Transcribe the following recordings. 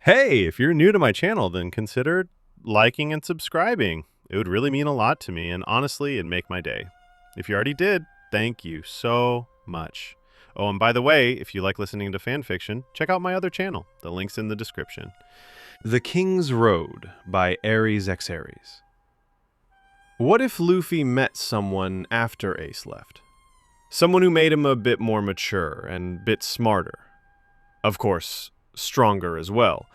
Hey, if you're new to my channel, then consider liking and subscribing. It would really mean a lot to me, and honestly, it'd make my day. If you already did, thank you so much. Oh, and by the way, if you like listening to fan fiction, check out my other channel. The link's in the description. The King's Road by Ares x Ares. What if Luffy met someone after Ace left? Someone who made him a bit more mature and bit smarter. Of course, stronger as well.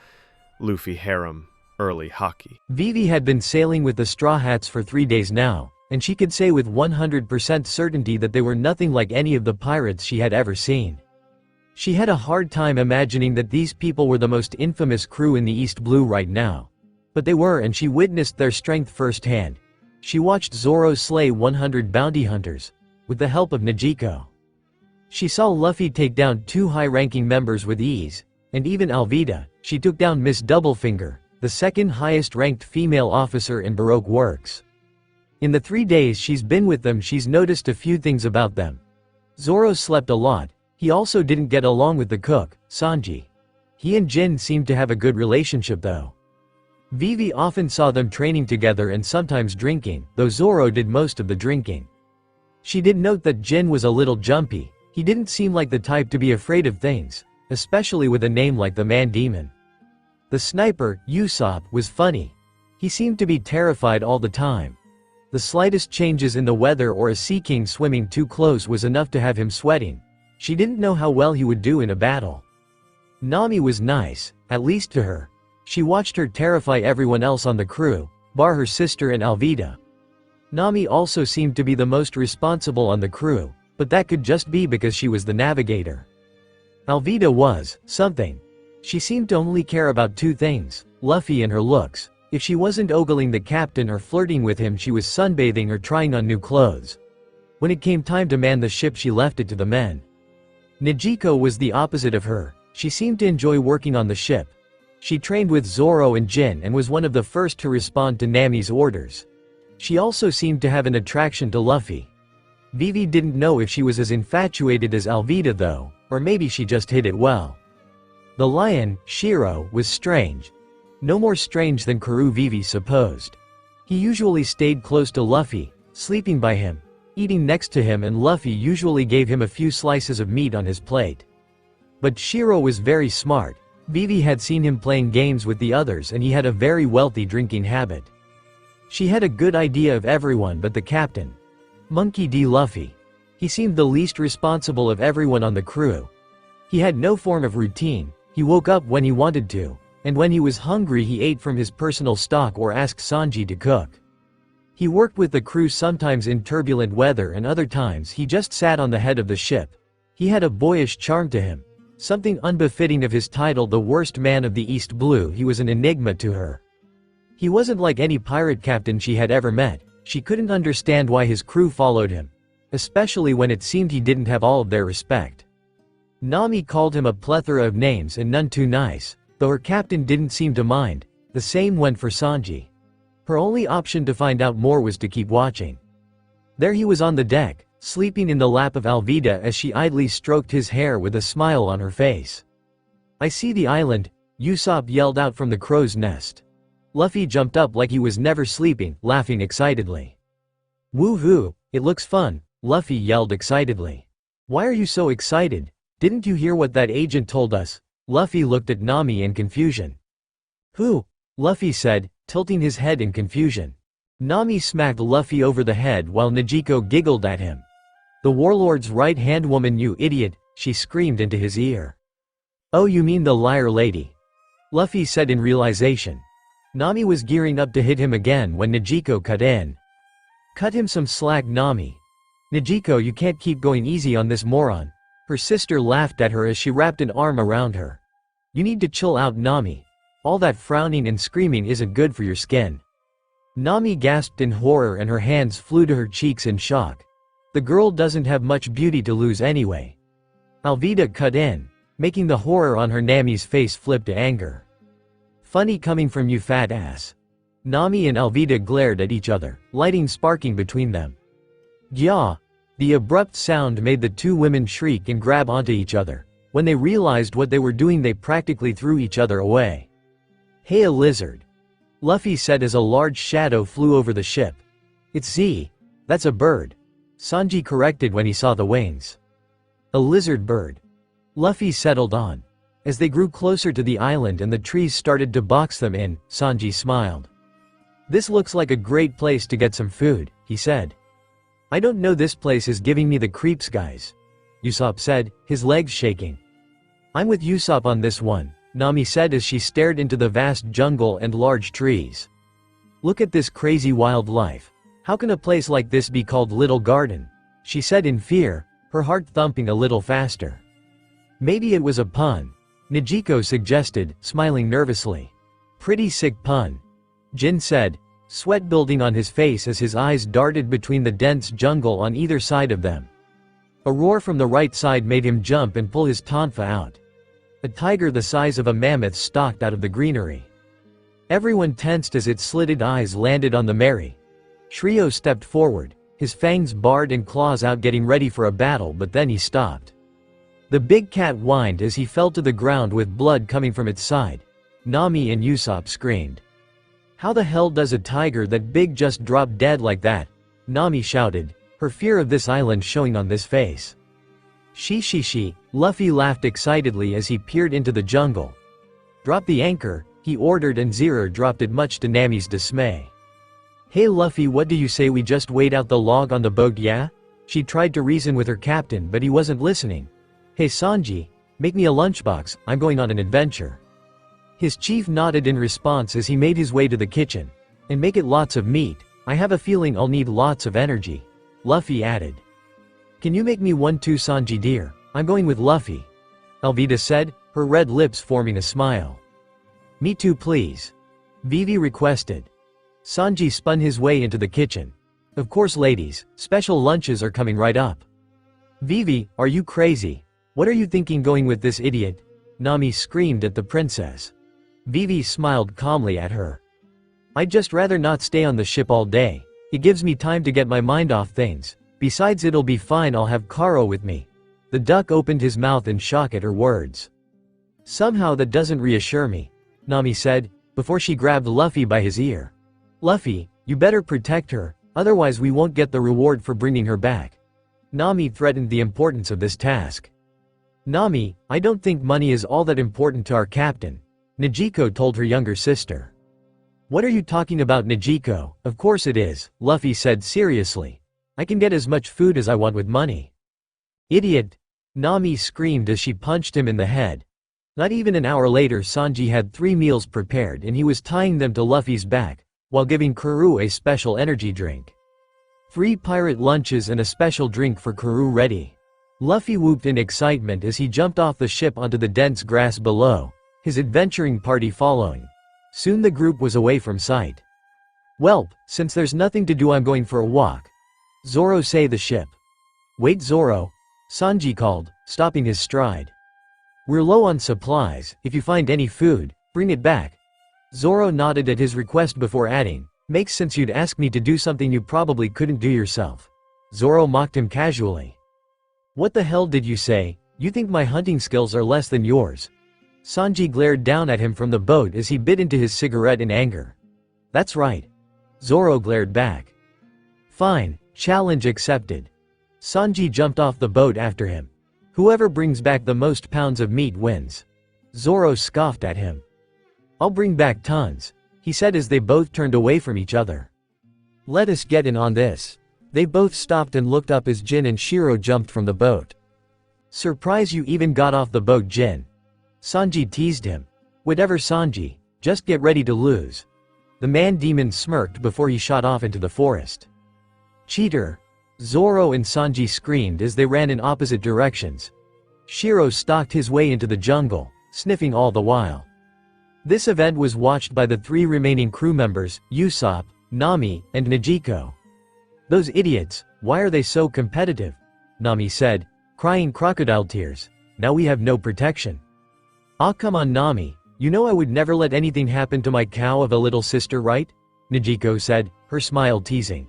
Luffy harem, early haki. Vivi had been sailing with the Straw Hats for 3 days now, and she could say with 100% certainty that they were nothing like any of the pirates she had ever seen. She had a hard time imagining that these people were the most infamous crew in the East Blue right now. But they were, and she witnessed their strength firsthand. She watched Zoro slay 100 bounty hunters, with the help of Negico. She saw Luffy take down 2 high-ranking members with ease, and even Alvida. She took down Miss Doublefinger, the second highest-ranked female officer in Baroque works. In the 3 days she's been with them, she's noticed a few things about them. Zoro slept a lot. He also didn't get along with the cook, Sanji. He and Jin seemed to have a good relationship though. Vivi often saw them training together and sometimes drinking, though Zoro did most of the drinking. She did note that Jin was a little jumpy. He didn't seem like the type to be afraid of things, especially with a name like the Man Demon. The sniper, Usopp, was funny. He seemed to be terrified all the time. The slightest changes in the weather or a sea king swimming too close was enough to have him sweating. She didn't know how well he would do in a battle. Nami was nice, at least to her. She watched her terrify everyone else on the crew, bar her sister and Alvida. Nami also seemed to be the most responsible on the crew, but that could just be because she was the navigator. Alvida was something. She seemed to only care about 2 things, Luffy and her looks. If she wasn't ogling the captain or flirting with him, she was sunbathing or trying on new clothes. When it came time to man the ship, she left it to the men. Negico was the opposite of her. She seemed to enjoy working on the ship. She trained with Zoro and Jin and was one of the first to respond to Nami's orders. She also seemed to have an attraction to Luffy. Vivi didn't know if she was as infatuated as Alvida though, or maybe she just hid it well. The lion, Shiro, was strange. No more strange than Karoo Vivi supposed. He usually stayed close to Luffy, sleeping by him, eating next to him, and Luffy usually gave him a few slices of meat on his plate. But Shiro was very smart. Vivi had seen him playing games with the others, and he had a very wealthy drinking habit. She had a good idea of everyone but the captain. Monkey D. Luffy. He seemed the least responsible of everyone on the crew. He had no form of routine. He woke up when he wanted to, and when he was hungry he ate from his personal stock or asked Sanji to cook. He worked with the crew sometimes in turbulent weather, and other times he just sat on the head of the ship. He had a boyish charm to him, something unbefitting of his title, the worst man of the East Blue. He was an enigma to her. He wasn't like any pirate captain she had ever met. She couldn't understand why his crew followed him, especially when it seemed he didn't have all of their respect. Nami called him a plethora of names and none too nice, though her captain didn't seem to mind. The same went for Sanji. Her only option to find out more was to keep watching. There he was on the deck, sleeping in the lap of Alvida as she idly stroked his hair with a smile on her face. "I see the island," Usopp yelled out from the crow's nest. Luffy jumped up like he was never sleeping, laughing excitedly. "Woohoo, it looks fun," Luffy yelled excitedly. "Why are you so excited? Didn't you hear what that agent told us?" Luffy looked at Nami in confusion. "Who?" Luffy said, tilting his head in confusion. Nami smacked Luffy over the head while Negico giggled at him. "The warlord's right-hand woman, you idiot," she screamed into his ear. "Oh, you mean the liar lady," Luffy said in realization. Nami was gearing up to hit him again when Negico cut in. "Cut him some slack, Nami. Negico, you can't keep going easy on this moron." Her sister laughed at her as she wrapped an arm around her. "You need to chill out, Nami. All that frowning and screaming isn't good for your skin." Nami gasped in horror and her hands flew to her cheeks in shock. The girl doesn't have much beauty to lose anyway. Alvida cut in, making the horror on her Nami's face flip to anger. "Funny coming from you, fat ass." Nami and Alvida glared at each other, lighting sparking between them. "Gya!" The abrupt sound made the 2 women shriek and grab onto each other. When they realized what they were doing, they practically threw each other away. Hey, a lizard. Luffy said as a large shadow flew over the ship. It's Z. That's a bird. Sanji corrected when he saw the wings. A lizard bird. Luffy settled on. As they grew closer to the island and the trees started to box them in, Sanji smiled. This looks like a great place to get some food, he said. I don't know, this place is giving me the creeps, guys. Usopp said, his legs shaking. I'm with Usopp on this one, Nami said as she stared into the vast jungle and large trees. Look at this crazy wildlife. How can a place like this be called Little Garden? She said in fear, her heart thumping a little faster. Maybe it was a pun, Nejico suggested, smiling nervously. Pretty sick pun, Jin said, sweat building on his face as his eyes darted between the dense jungle on either side of them. A roar from the right side made him jump and pull his tonfa out. A tiger the size of a mammoth stalked out of the greenery. Everyone tensed as its slitted eyes landed on the Mary. Shrio stepped forward, his fangs barred and claws out, getting ready for a battle, but then he stopped. The big cat whined as he fell to the ground with blood coming from its side. Nami and Usopp screamed. How the hell does a tiger that big just drop dead like that? Nami shouted, her fear of this island showing on this face. She. Luffy laughed excitedly as he peered into the jungle. Drop the anchor, he ordered, and Zero dropped it, much to Nami's dismay. Hey Luffy, what do you say we just wait out the log on the boat, yeah? She tried to reason with her captain, but he wasn't listening. Hey Sanji, make me a lunchbox, I'm going on an adventure. His chief nodded in response as he made his way to the kitchen. And make it lots of meat, I have a feeling I'll need lots of energy. Luffy added. Can you make me one too, Sanji dear? I'm going with Luffy. Alvida said, her red lips forming a smile. Me too please. Vivi requested. Sanji spun his way into the kitchen. Of course ladies, special lunches are coming right up. Vivi, are you crazy? What are you thinking going with this idiot? Nami screamed at the princess. Vivi smiled calmly at her. I'd just rather not stay on the ship all day. It gives me time to get my mind off things. Besides, it'll be fine, I'll have Karo with me. The duck opened his mouth in shock at her words. Somehow that doesn't reassure me, Nami said, before she grabbed Luffy by his ear. Luffy, you better protect her, otherwise we won't get the reward for bringing her back. Nami threatened the importance of this task. Nami, I don't think money is all that important to our captain, Nejico told her younger sister. What are you talking about, Nejico? Of course it is, Luffy said seriously. I can get as much food as I want with money. Idiot! Nami screamed as she punched him in the head. Not even an hour later, Sanji had 3 meals prepared and he was tying them to Luffy's back, while giving Karoo a special energy drink. 3 pirate lunches and a special drink for Karoo ready. Luffy whooped in excitement as he jumped off the ship onto the dense grass below, his adventuring party following. Soon the group was away from sight. Welp, since there's nothing to do, I'm going for a walk. Zoro say the ship. Wait Zoro, Sanji called, stopping his stride. We're low on supplies, if you find any food, bring it back. Zoro nodded at his request before adding, makes sense, you'd ask me to do something you probably couldn't do yourself. Zoro mocked him casually. What the hell did you say? You think my hunting skills are less than yours? Sanji glared down at him from the boat as he bit into his cigarette in anger. That's right. Zoro glared back. Fine, challenge accepted. Sanji jumped off the boat after him. Whoever brings back the most pounds of meat wins. Zoro scoffed at him. I'll bring back tons, he said as they both turned away from each other. Let us get in on this. They both stopped and looked up as Jin and Shiro jumped from the boat. Surprise, you even got off the boat, Jin. Sanji teased him. Whatever Sanji, just get ready to lose. The man-demon smirked before he shot off into the forest. Cheater! Zoro and Sanji screamed as they ran in opposite directions. Shiro stalked his way into the jungle, sniffing all the while. This event was watched by the 3 remaining crew members, Usopp, Nami, and Nejico. Those idiots, why are they so competitive? Nami said, crying crocodile tears. Now we have no protection. Ah, come on Nami, you know I would never let anything happen to my cow of a little sister, right? Nejico said, her smile teasing.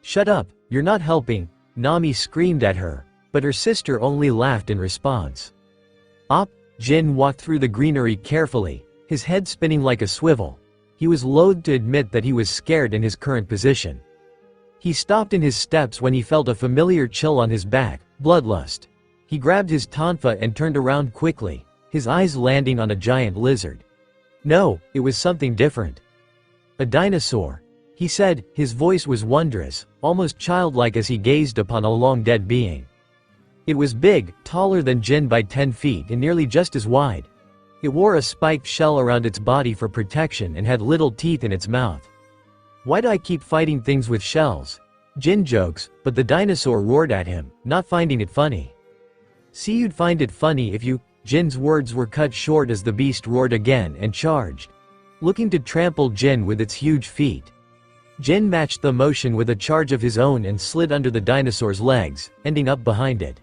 Shut up, you're not helping, Nami screamed at her, but her sister only laughed in response. Jin walked through the greenery carefully, his head spinning like a swivel. He was loath to admit that he was scared in his current position. He stopped in his steps when he felt a familiar chill on his back, bloodlust. He grabbed his tonfa and turned around quickly, his eyes landing on a giant lizard. No, it was something different. A dinosaur, he said, his voice was wondrous, almost childlike as he gazed upon a long-dead being. It was big, taller than Jin by 10 feet and nearly just as wide. It wore a spiked shell around its body for protection and had little teeth in its mouth. Why do I keep fighting things with shells? Jin jokes, but the dinosaur roared at him, not finding it funny. See, you'd find it funny if you— Jin's words were cut short as the beast roared again and charged, looking to trample Jin with its huge feet. Jin matched the motion with a charge of his own and slid under the dinosaur's legs, ending up behind it.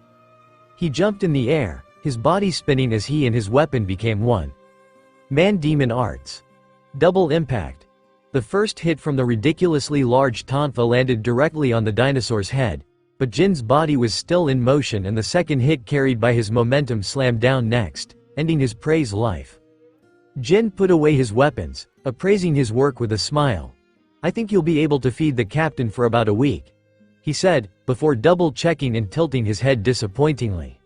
He jumped in the air, his body spinning as he and his weapon became one. Man-demon arts. Double impact. The first hit from the ridiculously large tonfa landed directly on the dinosaur's head, but Jin's body was still in motion and the second hit carried by his momentum slammed down next, ending his prey's life. Jin put away his weapons, appraising his work with a smile. I think you'll be able to feed the captain for about a week, he said, before double-checking and tilting his head disappointingly.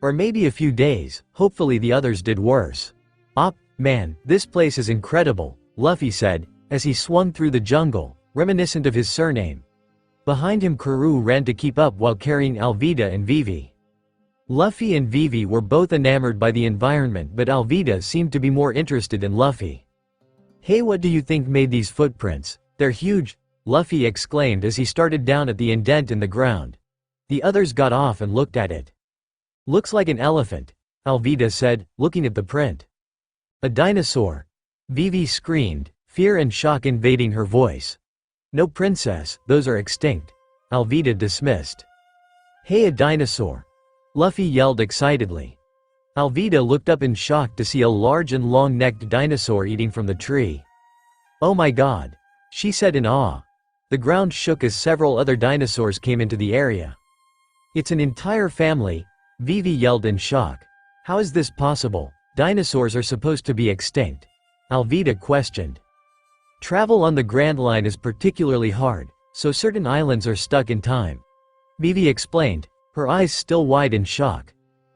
Or maybe a few days. Hopefully the others did worse. Man, this place is incredible, Luffy said, as he swung through the jungle, reminiscent of his surname. Behind him Karoo ran to keep up while carrying Alvida and Vivi. Luffy and Vivi were both enamored by the environment, but Alvida seemed to be more interested in Luffy. Hey, what do you think made these footprints? They're huge, Luffy exclaimed as he started down at the indent in the ground. The others got off and looked at it. Looks like an elephant, Alvida said, looking at the print. A dinosaur, Vivi screamed, fear and shock invading her voice. No, princess, those are extinct, Alvida dismissed. Hey, a dinosaur, Luffy yelled excitedly. Alvida looked up in shock to see a large and long-necked dinosaur eating from the tree. Oh my god, she said in awe. The ground shook as several other dinosaurs came into the area. It's an entire family, Vivi yelled in shock. How is this possible? Dinosaurs are supposed to be extinct, Alvida questioned. Travel on the Grand Line is particularly hard, so certain islands are stuck in time, Vivi explained, her eyes still wide in shock.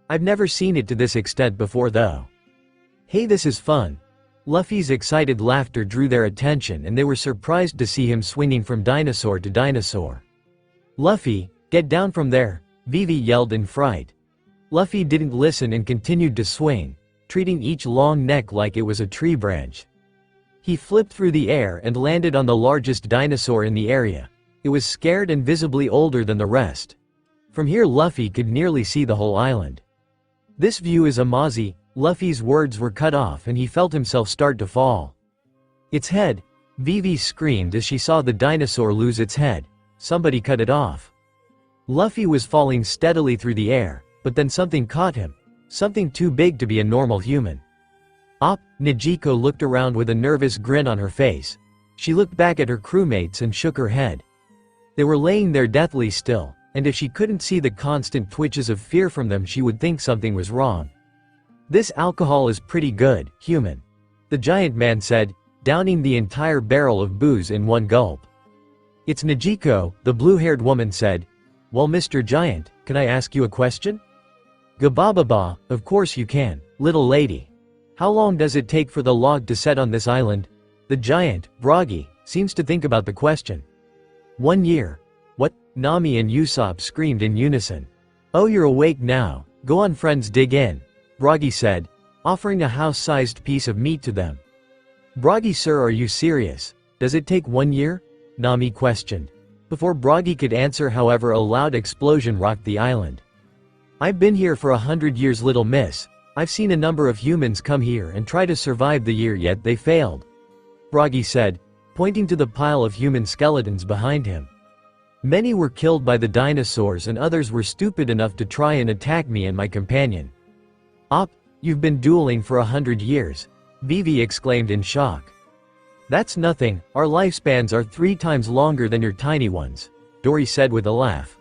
I've never seen it to this extent before though. Hey, this is fun. Luffy's excited laughter drew their attention and they were surprised to see him swinging from dinosaur to dinosaur. Luffy, get down from there, Vivi yelled in fright. Luffy didn't listen and continued to swing, treating each long neck like it was a tree branch. He flipped through the air and landed on the largest dinosaur in the area. It was scared and visibly older than the rest. From here Luffy could nearly see the whole island. This view is Amazi. Luffy's words were cut off and he felt himself start to fall. Its head, Vivi screamed as she saw the dinosaur lose its head. Somebody cut it off. Luffy was falling steadily through the air, but then something caught him. Something too big to be a normal human. Nijiko looked around with a nervous grin on her face. She looked back at her crewmates and shook her head. They were laying there deathly still, and if she couldn't see the constant twitches of fear from them she would think something was wrong. This alcohol is pretty good, human, the giant man said, downing the entire barrel of booze in one gulp. It's Nijiko, the blue-haired woman said. Well, Mr. Giant, can I ask you a question? Gabababa, of course you can, little lady. How long does it take for the log to set on this island? The giant, Bragi, seems to think about the question. 1 year. What? Nami and Usopp screamed in unison. Oh, you're awake now. Go on, friends, dig in, Bragi said, offering a house-sized piece of meat to them. Bragi, sir, are you serious? Does it take 1 year? Nami questioned. Before Bragi could answer, however, a loud explosion rocked the island. I've been here for 100 years, little miss. I've seen a number of humans come here and try to survive the year, yet they failed, Bragi said, pointing to the pile of human skeletons behind him. Many were killed by the dinosaurs and others were stupid enough to try and attack me and my companion. You've been dueling for 100 years, Vivi exclaimed in shock. That's nothing, our lifespans are 3 times longer than your tiny ones, Dory said with a laugh.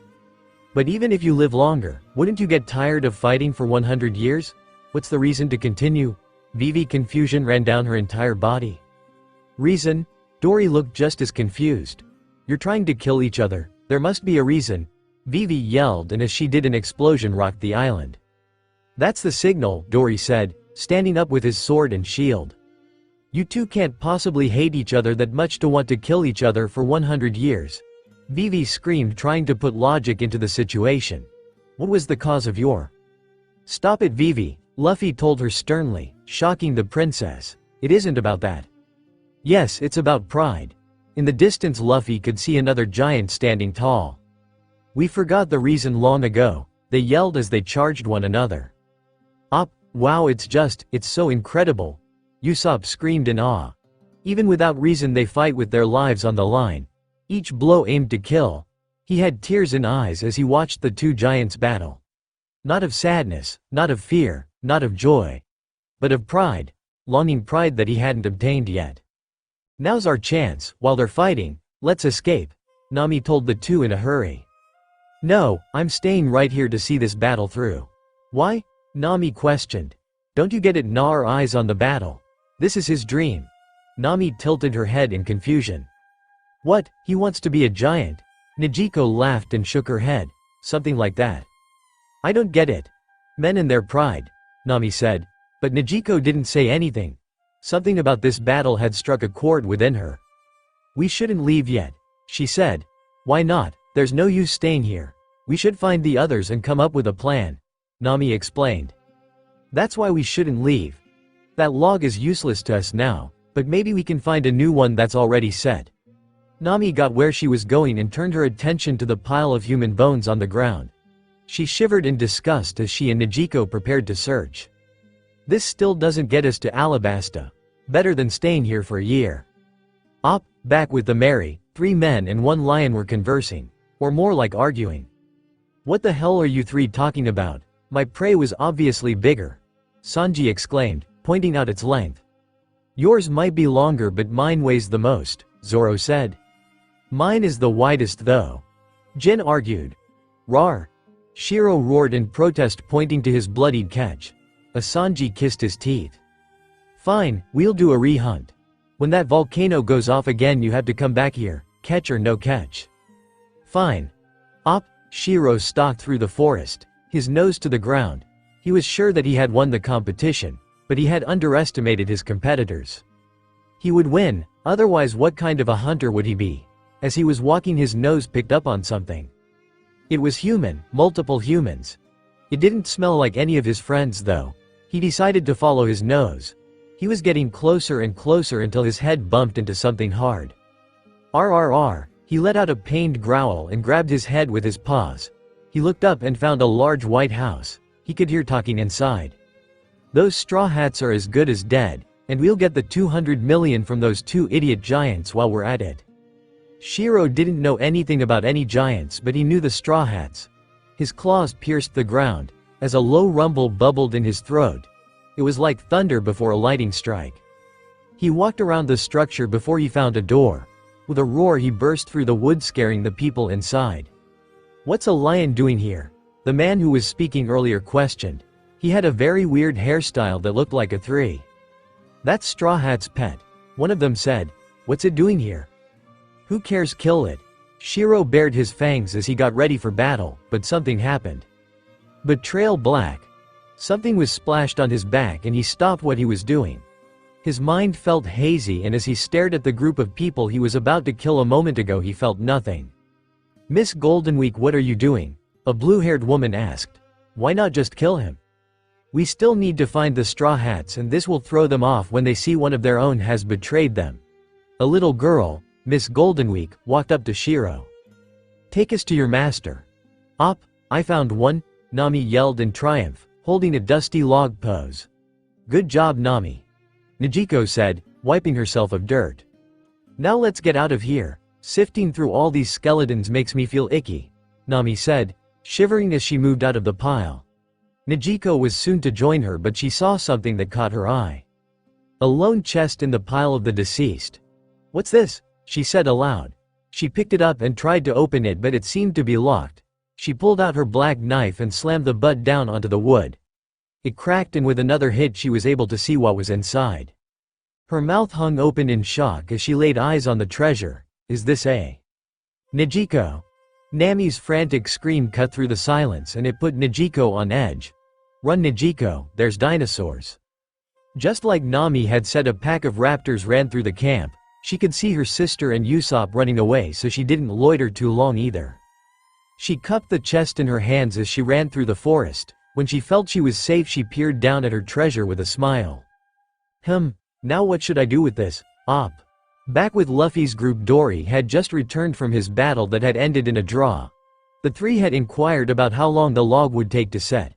But even if you live longer, wouldn't you get tired of fighting for 100 years? What's the reason to continue? Vivi, confusion ran down her entire body. Reason? Dory looked just as confused. You're trying to kill each other, there must be a reason, Vivi yelled, and as she did, an explosion rocked the island. That's the signal, Dory said, standing up with his sword and shield. You two can't possibly hate each other that much to want to kill each other for 100 years. Vivi screamed, trying to put logic into the situation. What was the cause of your... Stop it, Vivi, Luffy told her sternly, shocking the princess. It isn't about that. Yes, it's about pride. In the distance Luffy could see another giant standing tall. We forgot the reason long ago, they yelled as they charged one another. Wow, it's so incredible. Usopp screamed in awe. Even without reason they fight with their lives on the line. Each blow aimed to kill. He had tears in eyes as he watched the two giants battle. Not of sadness, not of fear, not of joy. But of pride. Longing pride that he hadn't obtained yet. Now's our chance, while they're fighting, let's escape, Nami told the two in a hurry. No, I'm staying right here to see this battle through. Why? Nami questioned. Don't you get it? Our eyes on the battle. This is his dream. Nami tilted her head in confusion. What, he wants to be a giant? Nijiko laughed and shook her head. Something like that. I don't get it. Men and their pride, Nami said. But Nijiko didn't say anything. Something about this battle had struck a chord within her. We shouldn't leave yet, she said. Why not? There's no use staying here. We should find the others and come up with a plan, Nami explained. That's why we shouldn't leave. That log is useless to us now, but maybe we can find a new one that's already set. Nami got where she was going and turned her attention to the pile of human bones on the ground. She shivered in disgust as she and Nijiko prepared to search. This still doesn't get us to Alabasta. Better than staying here for a year. Back with the Mary, 3 men and 1 lion were conversing. Or more like arguing. What the hell are you 3 talking about? My prey was obviously bigger. Sanji exclaimed, pointing out its length. Yours might be longer but mine weighs the most, Zoro said. Mine is the widest though. Jin argued. Rawr. Shiro roared in protest, pointing to his bloodied catch. Sanji kissed his teeth. Fine, we'll do a re-hunt. When that volcano goes off again you have to come back here, catch or no catch. Fine. Shiro stalked through the forest, his nose to the ground. He was sure that he had won the competition, but he had underestimated his competitors. He would win, otherwise what kind of a hunter would he be? As he was walking his nose picked up on something. It was human, multiple humans. It didn't smell like any of his friends though. He decided to follow his nose. He was getting closer and closer until his head bumped into something hard. RRR, he let out a pained growl and grabbed his head with his paws. He looked up and found a large white house. He could hear talking inside. Those straw hats are as good as dead, and we'll get the 200 million from those 2 idiot giants while we're at it. Shiro didn't know anything about any giants, but he knew the straw hats. His claws pierced the ground, as a low rumble bubbled in his throat. It was like thunder before a lightning strike. He walked around the structure before he found a door. With a roar he burst through the wood, scaring the people inside. What's a lion doing here? The man who was speaking earlier questioned. He had a very weird hairstyle that looked like a 3. That's Straw Hat's pet. One of them said. What's it doing here? Who cares, kill it. Shiro bared his fangs as he got ready for battle, but something happened. Betrayal Black. Something was splashed on his back and he stopped what he was doing. His mind felt hazy, and as he stared at the group of people he was about to kill a moment ago he felt nothing. Miss Goldenweek, what are you doing? A blue-haired woman asked. Why not just kill him? We still need to find the Straw Hats, and this will throw them off when they see one of their own has betrayed them. A little girl, Miss Goldenweek, walked up to Shiro. Take us to your master. I found one, Nami yelled in triumph, holding a dusty log pose. Good job, Nami. Nijiko said, wiping herself of dirt. Now let's get out of here. Sifting through all these skeletons makes me feel icky, Nami said, shivering as she moved out of the pile. Nijiko was soon to join her, but she saw something that caught her eye. A lone chest in the pile of the deceased. What's this? She said aloud. She picked it up and tried to open it, but it seemed to be locked. She pulled out her black knife and slammed the butt down onto the wood. It cracked, and with another hit she was able to see what was inside. Her mouth hung open in shock as she laid eyes on the treasure. Is this a Nijiko? Nami's frantic scream cut through the silence, and it put Nijiko on edge. Run, Nijiko, there's dinosaurs. Just like Nami had said, a pack of raptors ran through the camp. She could see her sister and Usopp running away, so she didn't loiter too long either. She cupped the chest in her hands as she ran through the forest. When she felt she was safe, she peered down at her treasure with a smile. Now what should I do with this, Op? Back with Luffy's group, Dory had just returned from his battle that had ended in a draw. The three had inquired about how long the log would take to set.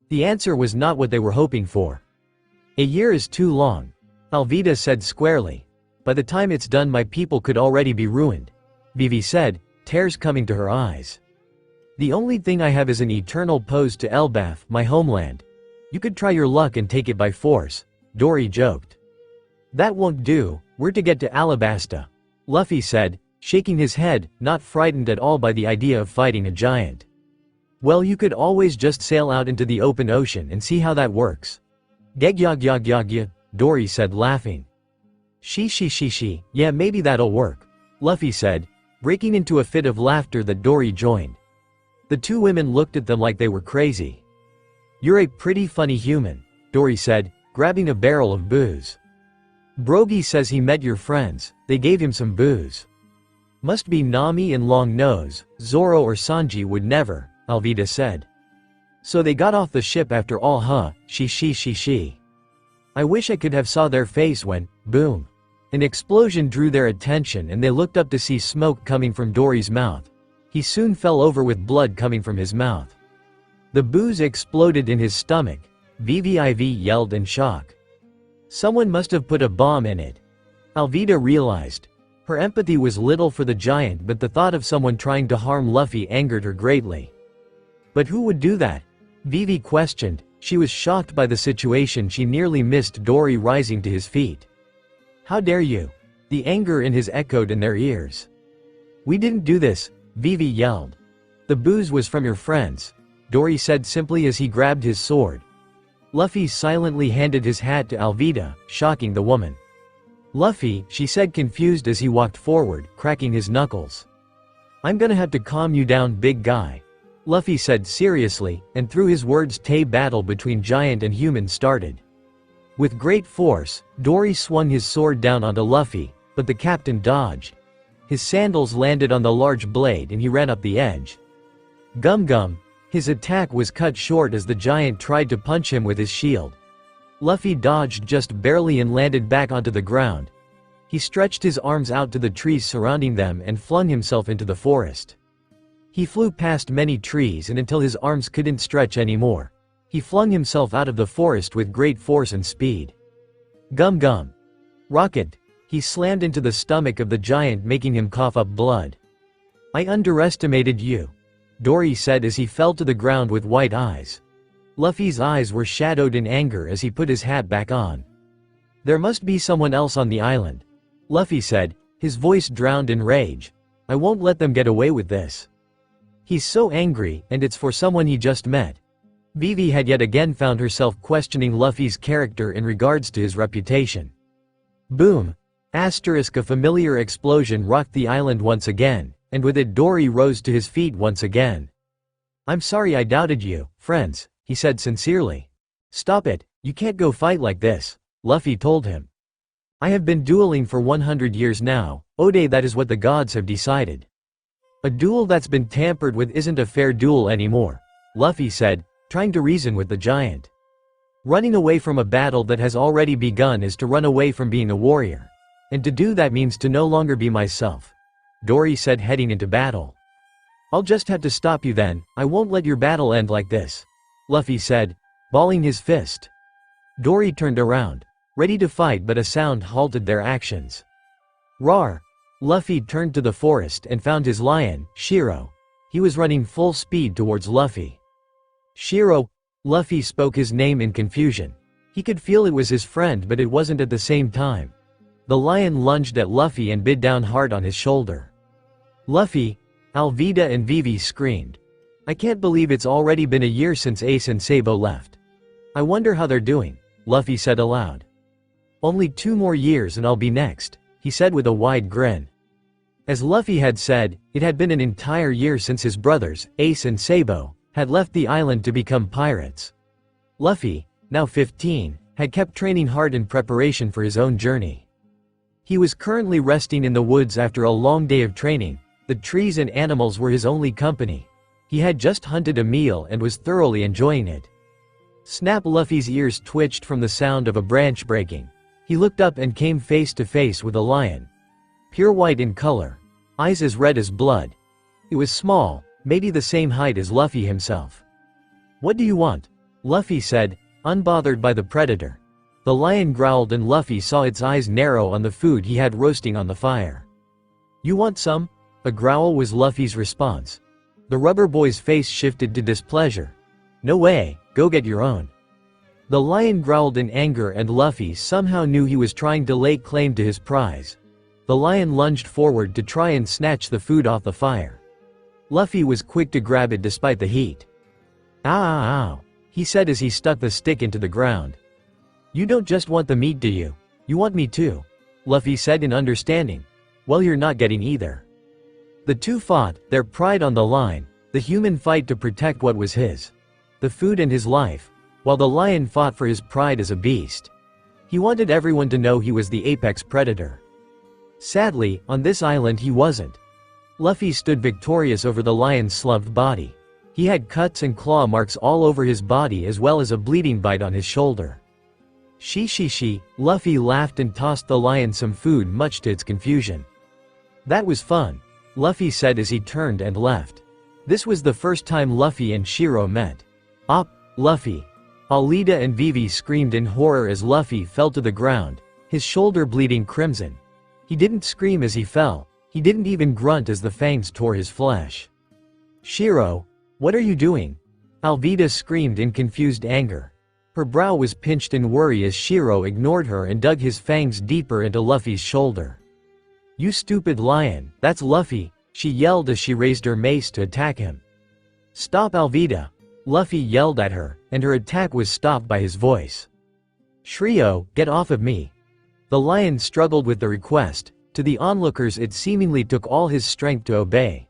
The answer was not what they were hoping for. A year is too long, Alvida said squarely. By the time it's done, my people could already be ruined, Vivi said, tears coming to her eyes. The only thing I have is an eternal pose to Elbaf, my homeland. You could try your luck and take it by force, Dory joked. That won't do, we're to get to Alabasta, Luffy said, shaking his head, not frightened at all by the idea of fighting a giant. Well, you could always just sail out into the open ocean and see how that works. Gegyagyagya, Dory said, laughing. She, yeah, maybe that'll work, Luffy said, breaking into a fit of laughter that Dory joined. The two women looked at them like they were crazy. You're a pretty funny human, Dory said, grabbing a barrel of booze. Brogy says he met your friends, they gave him some booze. Must be Nami and Long Nose, Zoro or Sanji would never, Alvida said. So they got off the ship after all, huh? She. I wish I could have saw their face when, boom. An explosion drew their attention and they looked up to see smoke coming from Dory's mouth. He soon fell over with blood coming from his mouth. The booze exploded in his stomach, VVIV yelled in shock. Someone must have put a bomb in it. Alvida realized. Her empathy was little for the giant, but the thought of someone trying to harm Luffy angered her greatly. But who would do that? Vivi questioned. She was shocked by the situation. She nearly missed Dory rising to his feet. How dare you? The anger in his echoed in their ears. We didn't do this, Vivi yelled. The booze was from your friends, Dory said simply as he grabbed his sword. Luffy silently handed his hat to Alvida, shocking the woman. Luffy, she said, confused as he walked forward, cracking his knuckles. I'm gonna have to calm you down, big guy, Luffy said seriously, and through his words battle between giant and human started. With great force, Dory swung his sword down onto Luffy, but the captain dodged. His sandals landed on the large blade and he ran up the edge. Gum. His attack was cut short as the giant tried to punch him with his shield. Luffy dodged just barely and landed back onto the ground. He stretched his arms out to the trees surrounding them and flung himself into the forest. He flew past many trees and until his arms couldn't stretch anymore, he flung himself out of the forest with great force and speed. Gum. Rocket. He slammed into the stomach of the giant, making him cough up blood. I underestimated you, Dory said as he fell to the ground with white eyes. Luffy's eyes were shadowed in anger as he put his hat back on. There must be someone else on the island, Luffy said, his voice drowned in rage. I won't let them get away with this. He's so angry, and it's for someone he just met. Vivi had yet again found herself questioning Luffy's character in regards to his reputation. Boom! A familiar explosion rocked the island once again, and with it Dory rose to his feet once again. I'm sorry I doubted you, friends, he said sincerely. Stop it, you can't go fight like this, Luffy told him. I have been dueling for 100 years now, Ode, that is what the gods have decided. A duel that's been tampered with isn't a fair duel anymore, Luffy said, trying to reason with the giant. Running away from a battle that has already begun is to run away from being a warrior. And to do that means to no longer be myself, Dory said, heading into battle. I'll just have to stop you then, I won't let your battle end like this, Luffy said, balling his fist. Dory turned around, ready to fight, but a sound halted their actions. Roar! Luffy turned to the forest and found his lion, Shiro. He was running full speed towards Luffy. Shiro! Luffy spoke his name in confusion. He could feel it was his friend, but it wasn't at the same time. The lion lunged at Luffy and bit down hard on his shoulder. Luffy! Alvida and Vivi screamed. I can't believe it's already been a year since Ace and Sabo left. I wonder how they're doing, Luffy said aloud. Only 2 more years and I'll be next, he said with a wide grin. As Luffy had said, it had been an entire year since his brothers, Ace and Sabo, had left the island to become pirates. Luffy, now 15, had kept training hard in preparation for his own journey. He was currently resting in the woods after a long day of training. The trees and animals were his only company. He had just hunted a meal and was thoroughly enjoying it. Snap! Luffy's ears twitched from the sound of a branch breaking. He looked up and came face to face with a lion. Pure white in color. Eyes as red as blood. It was small, maybe the same height as Luffy himself. What do you want? Luffy said, unbothered by the predator. The lion growled and Luffy saw its eyes narrow on the food he had roasting on the fire. You want some? A growl was Luffy's response. The rubber boy's face shifted to displeasure. No way, go get your own. The lion growled in anger and Luffy somehow knew he was trying to lay claim to his prize. The lion lunged forward to try and snatch the food off the fire. Luffy was quick to grab it despite the heat. Ow, he said as he stuck the stick into the ground. You don't just want the meat, do you? You want me too, Luffy said in understanding. Well, you're not getting either. The two fought, their pride on the line, the human fight to protect what was his. The food and his life. While the lion fought for his pride as a beast. He wanted everyone to know he was the apex predator. Sadly, on this island he wasn't. Luffy stood victorious over the lion's slumped body. He had cuts and claw marks all over his body as well as a bleeding bite on his shoulder. She, Luffy laughed and tossed the lion some food much to its confusion. That was fun, Luffy said as he turned and left. This was the first time Luffy and Shiro met. Op, Luffy. Alida and Vivi screamed in horror as Luffy fell to the ground, his shoulder bleeding crimson. He didn't scream as he fell, he didn't even grunt as the fangs tore his flesh. Shiro, what are you doing? Alvida screamed in confused anger. Her brow was pinched in worry as Shiro ignored her and dug his fangs deeper into Luffy's shoulder. You stupid lion, that's Luffy, she yelled as she raised her mace to attack him. Stop, Alvida! Luffy yelled at her, and her attack was stopped by his voice. Shrio, get off of me! The lion struggled with the request. To the onlookers it seemingly took all his strength to obey.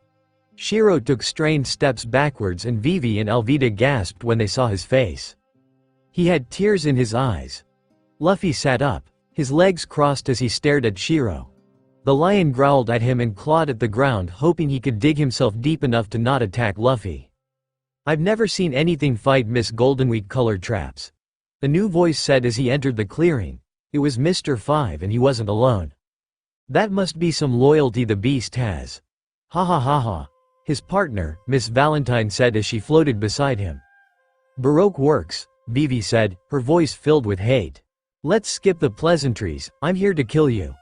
Shiro took strained steps backwards and Vivi and Alvida gasped when they saw his face. He had tears in his eyes. Luffy sat up, his legs crossed as he stared at Shiro. The lion growled at him and clawed at the ground hoping he could dig himself deep enough to not attack Luffy. I've never seen anything fight Miss Goldenweek colored traps. A new voice said as he entered the clearing. It was Mr. 5 and he wasn't alone. That must be some loyalty the beast has. Ha ha ha ha. His partner, Miss Valentine said as she floated beside him. Baroque works, Vivi said, her voice filled with hate. Let's skip the pleasantries, I'm here to kill you.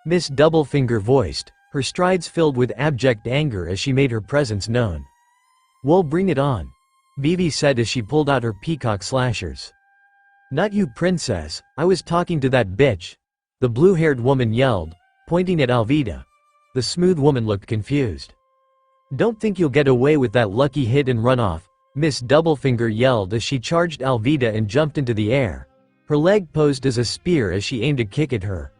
Miss Doublefinger voiced, her strides filled with abject anger as she made her presence known. Well, bring it on, Vivi said as she pulled out her peacock slashers. Not you, princess, I was talking to that bitch, the blue-haired woman yelled, pointing at Alvida. The smooth woman looked confused. Don't think you'll get away with that lucky hit and run off, Miss Doublefinger yelled as she charged Alvida and jumped into the air. Her leg posed as a spear as she aimed a kick at her.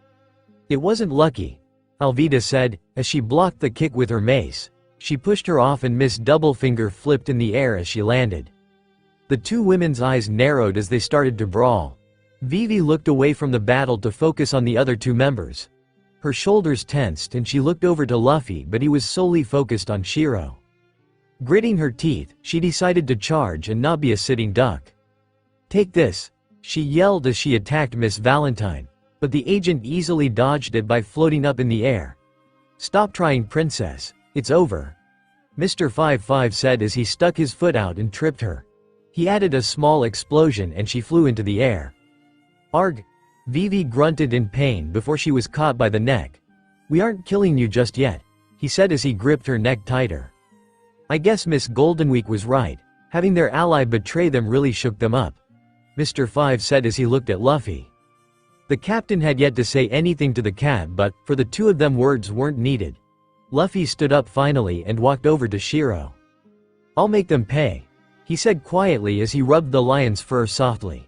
It wasn't lucky, Alvida said, as she blocked the kick with her mace. She pushed her off and Miss Doublefinger flipped in the air as she landed. The two women's eyes narrowed as they started to brawl. Vivi looked away from the battle to focus on the other two members. Her shoulders tensed and she looked over to Luffy but he was solely focused on Shiro. Gritting her teeth, she decided to charge and not be a sitting duck. Take this, she yelled as she attacked Miss Valentine, but the agent easily dodged it by floating up in the air. Stop trying, princess, it's over, Mr. 55 said as he stuck his foot out and tripped her. He added a small explosion and she flew into the air. Arg! Vivi grunted in pain before she was caught by the neck. We aren't killing you just yet, he said as he gripped her neck tighter. I guess Miss Goldenweek was right, having their ally betray them really shook them up, Mr. 5 said as he looked at Luffy. The captain had yet to say anything to the cab but, for the two of them words weren't needed. Luffy stood up finally and walked over to Shiro. I'll make them pay, he said quietly as he rubbed the lion's fur softly.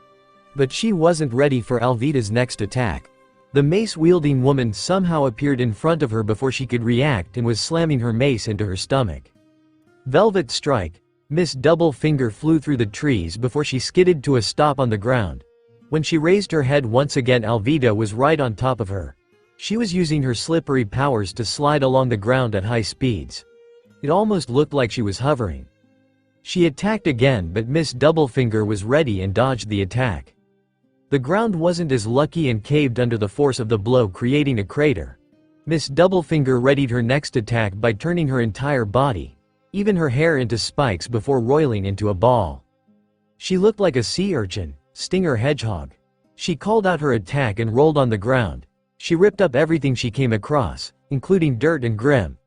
But she wasn't ready for Alvida's next attack. The mace-wielding woman somehow appeared in front of her before she could react and was slamming her mace into her stomach. Velvet strike. Miss Double Finger flew through the trees before she skidded to a stop on the ground. When she raised her head once again, Alvida was right on top of her. She was using her slippery powers to slide along the ground at high speeds. It almost looked like she was hovering. She attacked again, but Miss Doublefinger was ready and dodged the attack. The ground wasn't as lucky and caved under the force of the blow, creating a crater. Miss Doublefinger readied her next attack by turning her entire body, even her hair, into spikes before roiling into a ball. She looked like a sea urchin, Stinger Hedgehog. She called out her attack and rolled on the ground. She ripped up everything she came across, including dirt and grim.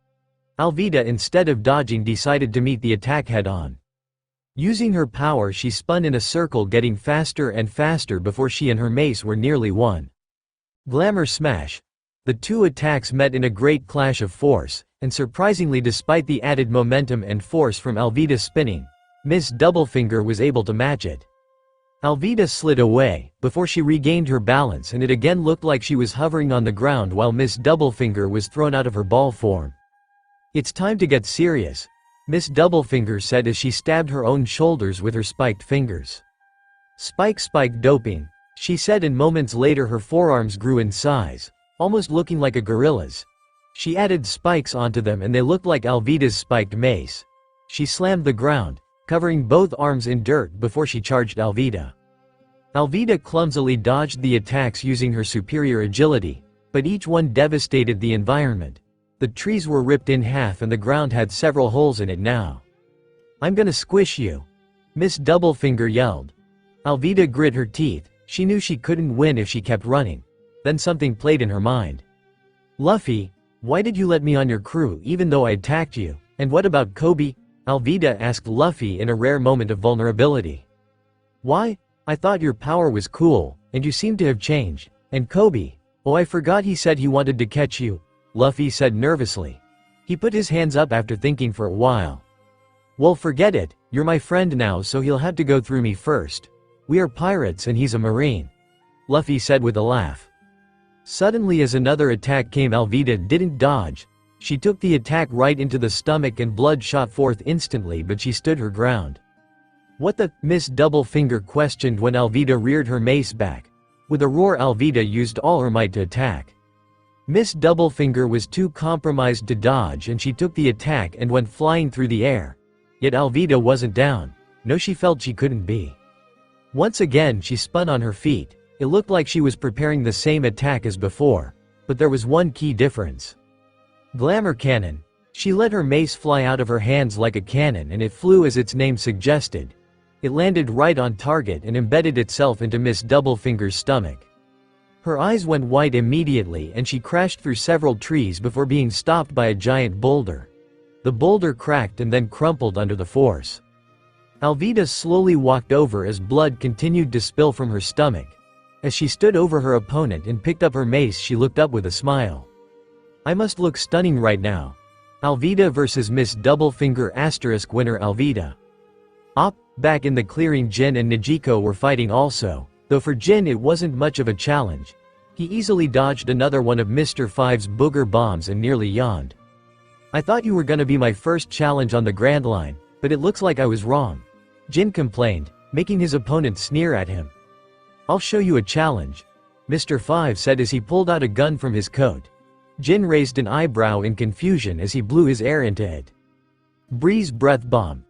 Alvida, instead of dodging, decided to meet the attack head-on. Using her power, she spun in a circle, getting faster and faster before she and her mace were nearly one. Glamour smash. The two attacks met in a great clash of force, and surprisingly, despite the added momentum and force from Alvida spinning, Miss Doublefinger was able to match it. Alvida slid away, before she regained her balance, and it again looked like she was hovering on the ground while Miss Doublefinger was thrown out of her ball form. "It's time to get serious," Miss Doublefinger said as she stabbed her own shoulders with her spiked fingers. Spike doping," she said, and moments later her forearms grew in size, almost looking like a gorilla's. She added spikes onto them and they looked like Alvida's spiked mace. She slammed the ground, covering both arms in dirt before she charged Alvida. Alvida clumsily dodged the attacks using her superior agility, but each one devastated the environment. The trees were ripped in half and the ground had several holes in it now. "I'm gonna squish you," Miss Doublefinger yelled. Alvida grit her teeth. She knew she couldn't win if she kept running. Then something played in her mind. "Luffy, why did you let me on your crew even though I attacked you? And what about Kobe?" Alvida asked Luffy in a rare moment of vulnerability. "Why? I thought your power was cool, and you seem to have changed. And Kobe? Oh, I forgot he said he wanted to catch you," Luffy said nervously. He put his hands up after thinking for a while. "Well, forget it, you're my friend now, so he'll have to go through me first. We are pirates and he's a marine," Luffy said with a laugh. Suddenly, as another attack came, Alvida didn't dodge. She took the attack right into the stomach and blood shot forth instantly, but she stood her ground. "What the?" Miss Doublefinger questioned when Alvida reared her mace back. With a roar, Alvida used all her might to attack. Miss Doublefinger was too compromised to dodge and she took the attack and went flying through the air. Yet Alvida wasn't down. No, she felt she couldn't be. Once again she spun on her feet. It looked like she was preparing the same attack as before. But there was one key difference. Glamour cannon. She let her mace fly out of her hands like a cannon and it flew as its name suggested. It landed right on target and embedded itself into Miss Doublefinger's stomach. Her eyes went white immediately and she crashed through several trees before being stopped by a giant boulder. The boulder cracked and then crumpled under the force. Alvida slowly walked over as blood continued to spill from her stomach. As she stood over her opponent and picked up her mace, she looked up with a smile. "I must look stunning right now." Alvida vs Miss Doublefinger * winner Alvida. Back in the clearing, Jin and Nijiko were fighting also. Though for Jin it wasn't much of a challenge. He easily dodged another one of Mr. Five's booger bombs and nearly yawned. "I thought you were gonna be my first challenge on the Grand Line, but it looks like I was wrong," Jin complained, making his opponent sneer at him. "I'll show you a challenge," Mr. Five said as he pulled out a gun from his coat. Jin raised an eyebrow in confusion as he blew his air into it. Breeze breath bomb.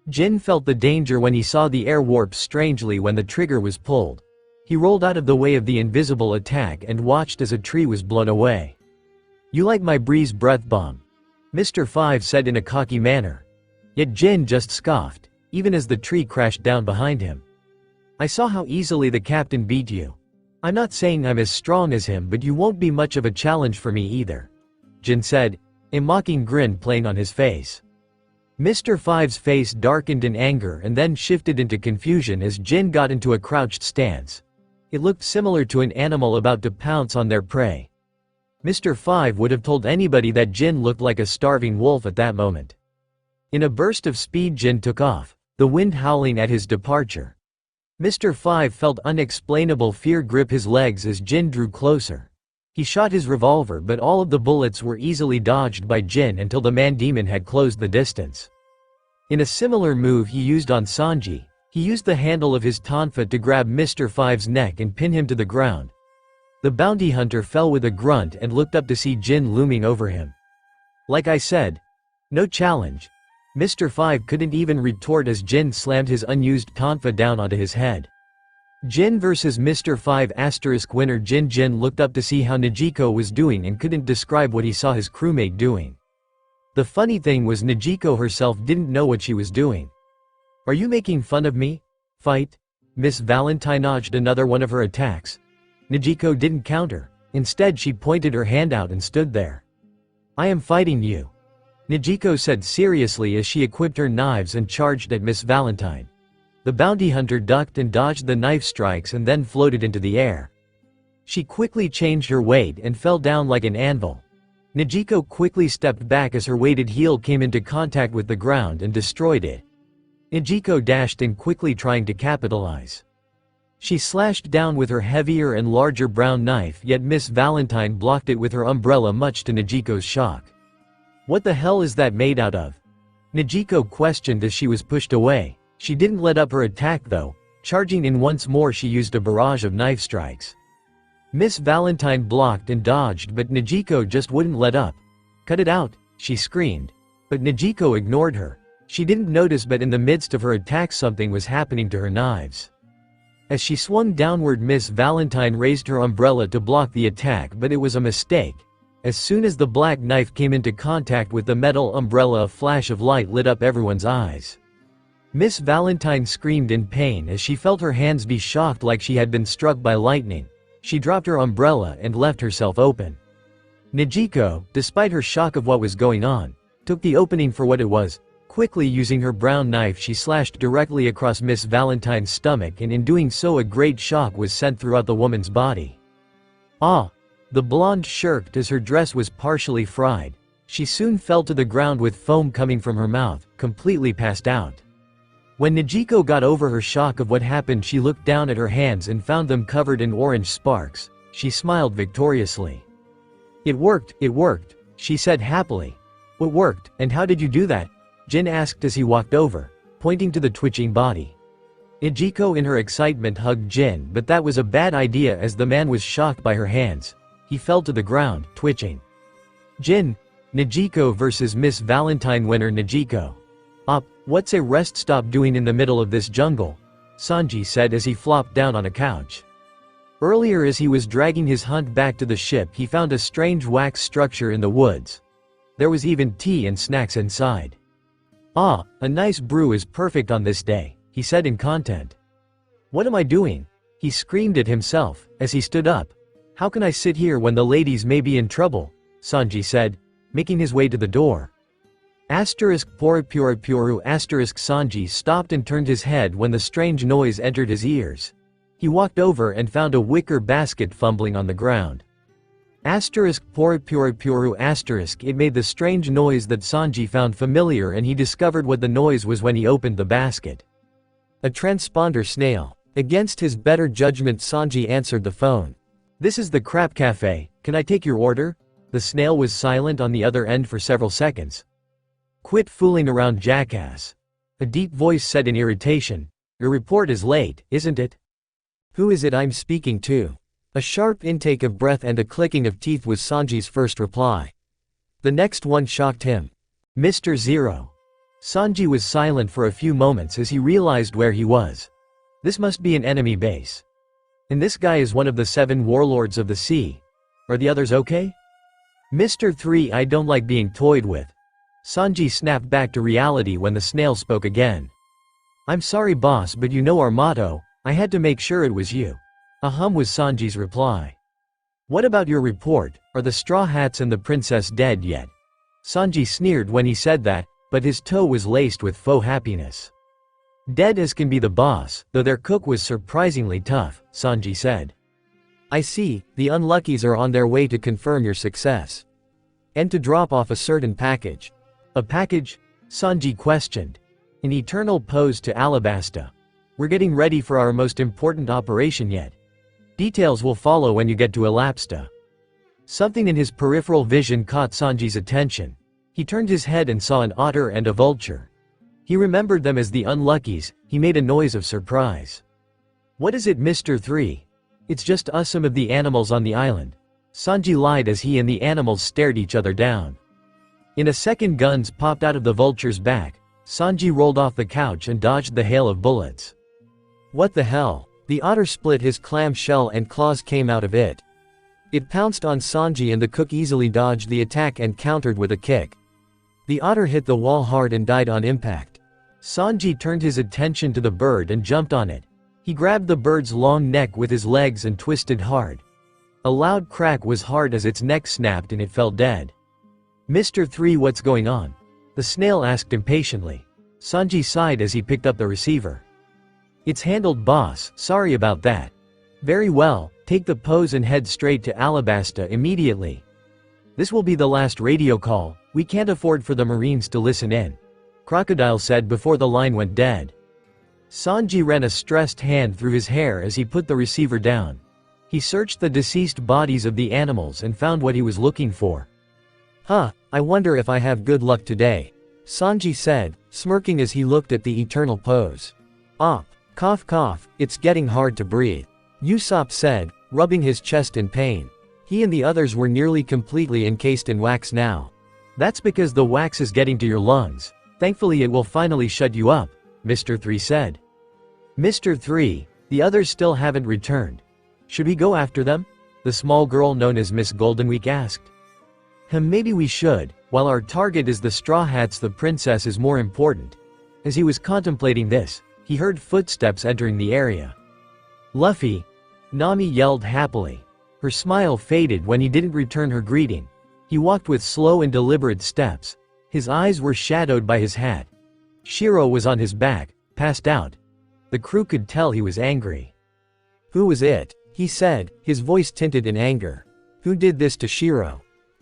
Jin felt the danger when he saw the air warp strangely when the trigger was pulled. He rolled out of the way of the invisible attack and watched as a tree was blown away. "You like my breeze breath bomb?" Mr. Five said in a cocky manner. Yet Jin just scoffed, even as the tree crashed down behind him. "I saw how easily the captain beat you. I'm not saying I'm as strong as him, but you won't be much of a challenge for me either," Jin said, a mocking grin playing on his face. Mr. Five's face darkened in anger and then shifted into confusion as Jin got into a crouched stance. It looked similar to an animal about to pounce on their prey. Mr. Five would have told anybody that Jin looked like a starving wolf at that moment. In a burst of speed, Jin took off, the wind howling at his departure. Mr. Five felt unexplainable fear grip his legs as Jin drew closer. He shot his revolver, but all of the bullets were easily dodged by Jin until the man-demon had closed the distance. In a similar move he used on Sanji, he used the handle of his tonfa to grab Mr. Five's neck and pin him to the ground. The bounty hunter fell with a grunt and looked up to see Jin looming over him. Like I said, no challenge. Mr. Five couldn't even retort as Jin slammed his unused tonfa down onto his head. Jin vs Mr. Five * winner Jin looked up to see how Najiko was doing and couldn't describe what he saw his crewmate doing. The funny thing was Najiko herself didn't know what she was doing. "Are you making fun of me? Fight?" Miss Valentine dodged another one of her attacks. Najiko didn't counter. Instead she pointed her hand out and stood there. "I am fighting you," Najiko said seriously as she equipped her knives and charged at Miss Valentine. The bounty hunter ducked and dodged the knife strikes and then floated into the air. She quickly changed her weight and fell down like an anvil. Najiko quickly stepped back as her weighted heel came into contact with the ground and destroyed it. Najiko dashed in quickly trying to capitalize. She slashed down with her heavier and larger brown knife, yet Miss Valentine blocked it with her umbrella, much to Najiko's shock. "What the hell is that made out of?" Najiko questioned as she was pushed away. She didn't let up her attack though. Charging in once more, she used a barrage of knife strikes. Miss Valentine blocked and dodged, but Najiko just wouldn't let up. "Cut it out," she screamed. But Najiko ignored her. She didn't notice, but in the midst of her attack something was happening to her knives. As she swung downward, Miss Valentine raised her umbrella to block the attack, but it was a mistake. As soon as the black knife came into contact with the metal umbrella, a flash of light lit up everyone's eyes. Miss Valentine screamed in pain as she felt her hands be shocked like she had been struck by lightning. She dropped her umbrella and left herself open. Najiko, despite her shock of what was going on, took the opening for what it was. Quickly using her brown knife, she slashed directly across Miss Valentine's stomach, and in doing so a great shock was sent throughout the woman's body. "Ah!" The blonde shirked as her dress was partially fried. She soon fell to the ground with foam coming from her mouth, completely passed out. When Najiko got over her shock of what happened, she looked down at her hands and found them covered in orange sparks. She smiled victoriously. It worked," she said happily. "What worked, and how did you do that?" Jin asked as he walked over, pointing to the twitching body. Najiko in her excitement hugged Jin, but that was a bad idea as the man was shocked by her hands. He fell to the ground, twitching. Jin, Najiko vs Miss Valentine winner Najiko. What's a rest stop doing in the middle of this jungle?" Sanji said as he flopped down on a couch. Earlier, as he was dragging his hunt back to the ship, he found a strange wax structure in the woods. There was even tea and snacks inside. "Ah, a nice brew is perfect on this day," he said in content. "What am I doing?" he screamed at himself, as he stood up. "How can I sit here when the ladies may be in trouble?" Sanji said, making his way to the door. *puru**** Sanji stopped and turned his head when the strange noise entered his ears. He walked over and found a wicker basket fumbling on the ground. *puru****. It made the strange noise that Sanji found familiar, and he discovered what the noise was when he opened the basket. A transponder snail. Against his better judgment, Sanji answered the phone. "This is the Crap Cafe, can I take your order?" The snail was silent on the other end for several seconds. "Quit fooling around, jackass," a deep voice said in irritation. "Your report is late, isn't it?" "Who is it I'm speaking to?" A sharp intake of breath and a clicking of teeth was Sanji's first reply. The next one shocked him. "Mr. Zero." Sanji was silent for a few moments as he realized where he was. This must be an enemy base. And this guy is one of the 7 warlords of the sea. Are the others okay? "Mr. 3, I don't like being toyed with." Sanji snapped back to reality when the snail spoke again. "I'm sorry boss, but you know our motto, I had to make sure it was you." Was Sanji's reply. "What about your report, are the Straw Hats and the princess dead yet?" Sanji sneered when he said that, but his toe was laced with faux happiness. "Dead as can be the boss, though their cook was surprisingly tough," Sanji said. "I see, the unluckies are on their way to confirm your success. And to drop off a certain package." "A package?" Sanji questioned. "An eternal pose to Alabasta." We're getting ready for our most important operation yet. Details will follow when you get to Elapsda. Something in his peripheral vision caught Sanji's attention. He turned his head and saw an otter and a vulture. He remembered them as the unluckies. He made a noise of surprise. "What is it, Mr. 3? It's just us, some of the animals on the island." Sanji lied as he and the animals stared each other down. In a second, guns popped out of the vulture's back. Sanji rolled off the couch and dodged the hail of bullets. What the hell? The otter split his clam shell and claws came out of it. It pounced on Sanji and the cook easily dodged the attack and countered with a kick. The otter hit the wall hard and died on impact. Sanji turned his attention to the bird and jumped on it. He grabbed the bird's long neck with his legs and twisted hard. A loud crack was heard as its neck snapped and it fell dead. "Mr. 3, what's going on?" the snail asked impatiently. Sanji sighed as he picked up the receiver. "It's handled, boss, sorry about that." "Very well, take the pose and head straight to Alabasta immediately. This will be the last radio call, we can't afford for the Marines to listen in," Crocodile said before the line went dead. Sanji ran a stressed hand through his hair as he put the receiver down. He searched the deceased bodies of the animals and found what he was looking for. I wonder if I have good luck today," Sanji said, smirking as he looked at the eternal pose. "Op. Cough cough, it's getting hard to breathe," Usopp said, rubbing his chest in pain. He and the others were nearly completely encased in wax now. "That's because the wax is getting to your lungs. Thankfully it will finally shut you up," Mr. 3 said. "Mr. 3, the others still haven't returned. Should we go after them?" the small girl known as Miss Goldenweek asked. Maybe we should. While our target is the Straw Hats, the princess is more important." As he was contemplating this, he heard footsteps entering the area. "Luffy!" Nami yelled happily. Her smile faded when he didn't return her greeting. He walked with slow and deliberate steps. His eyes were shadowed by his hat. Shiro was on his back, passed out. The crew could tell he was angry. "Who was it?" he said, his voice tinted in anger. "Who did this to Shiro?"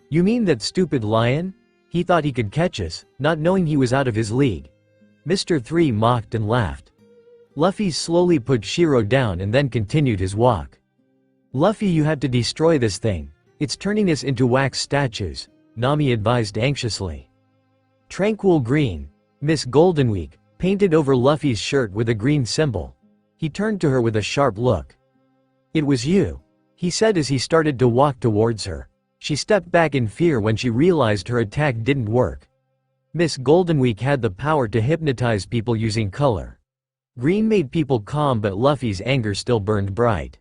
"You mean that stupid lion? He thought he could catch us, not knowing he was out of his league." Mr. 3 mocked and laughed. Luffy slowly put Shiro down and then continued his walk. "Luffy, you have to destroy this thing. It's turning us into wax statues," Nami advised anxiously. "Tranquil green," Miss Goldenweek, painted over Luffy's shirt with a green symbol. He turned to her with a sharp look. "It was you," he said as he started to walk towards her. She stepped back in fear when she realized her attack didn't work. Miss Goldenweek had the power to hypnotize people using color. Green made people calm, but Luffy's anger still burned bright.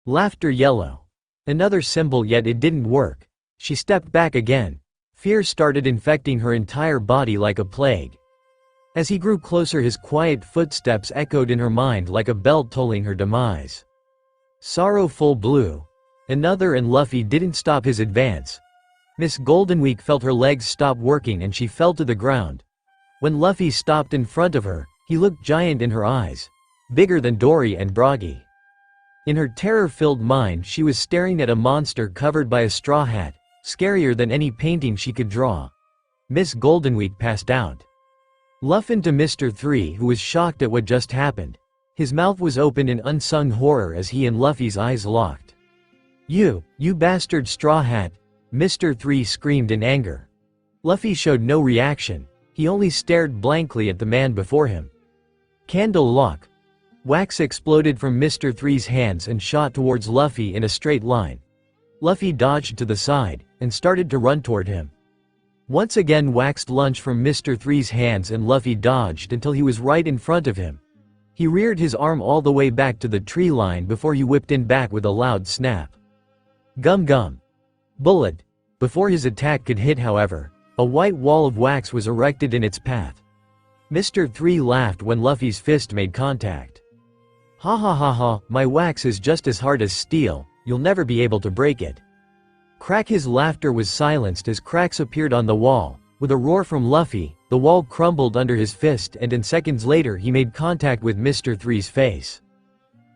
Laughter yellow. Another symbol, yet it didn't work. She stepped back again. Fear started infecting her entire body like a plague. As he grew closer, his quiet footsteps echoed in her mind like a bell tolling her demise. Sorrowful blue. Another, and Luffy didn't stop his advance. Miss Goldenweek felt her legs stop working and she fell to the ground. When Luffy stopped in front of her, he looked giant in her eyes. Bigger than Dory and Broggy. In her terror-filled mind, she was staring at a monster covered by a straw hat, scarier than any painting she could draw. Miss Goldenweek passed out. Luffy to Mr. 3, who was shocked at what just happened. His mouth was open in unsung horror as he and Luffy's eyes locked. You bastard straw hat," Mr. 3 screamed in anger. Luffy showed no reaction. He only stared blankly at the man before him. Candle lock. Wax exploded from Mr. 3's hands and shot towards Luffy in a straight line. Luffy dodged to the side and started to run toward him. Once again, wax launched from Mr. 3's hands and Luffy dodged until he was right in front of him. He reared his arm all the way back to the tree line before he whipped in back with a loud snap. Gum gum. Bullet. Before his attack could hit, however, a white wall of wax was erected in its path. Mr. 3 laughed when Luffy's fist made contact. "Ha ha ha ha, my wax is just as hard as steel, you'll never be able to break it." Crack. His laughter was silenced as cracks appeared on the wall. With a roar from Luffy, the wall crumbled under his fist and in seconds later he made contact with Mr. 3's face.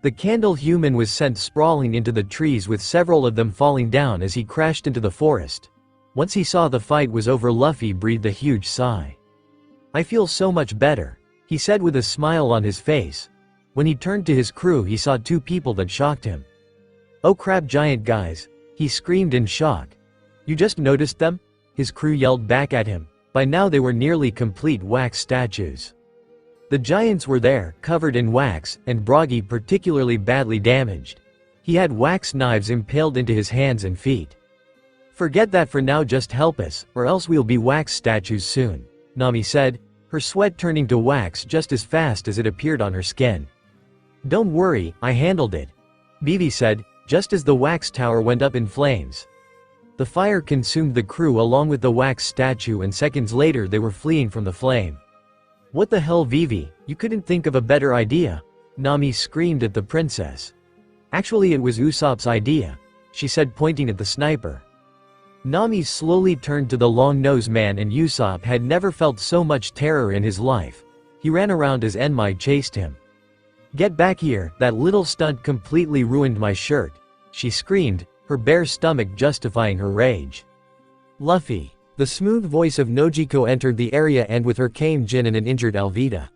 The candle human was sent sprawling into the trees, with several of them falling down as he crashed into the forest. Once he saw the fight was over, Luffy breathed a huge sigh. "I feel so much better," he said with a smile on his face. When he turned to his crew he saw two people that shocked him. "Oh crap, giant guys," he screamed in shock. "You just noticed them?" His crew yelled back at him. By now they were nearly complete wax statues. The giants were there, covered in wax, and Bragi particularly badly damaged. He had wax knives impaled into his hands and feet. "Forget that for now, just help us, or else we'll be wax statues soon," Nami said, her sweat turning to wax just as fast as it appeared on her skin. "Don't worry, I handled it," Vivi said, just as the wax tower went up in flames. The fire consumed the crew along with the wax statue, and seconds later they were fleeing from the flame. "What the hell, Vivi, you couldn't think of a better idea?" Nami screamed at the princess. "Actually it was Usopp's idea," she said, pointing at the sniper. Nami slowly turned to the long-nosed man, and Usopp had never felt so much terror in his life. He ran around as Enmai chased him. "Get back here, that little stunt completely ruined my shirt," she screamed, her bare stomach justifying her rage. "Luffy." The smooth voice of Nojiko entered the area, and with her came Jin and an injured Alvida.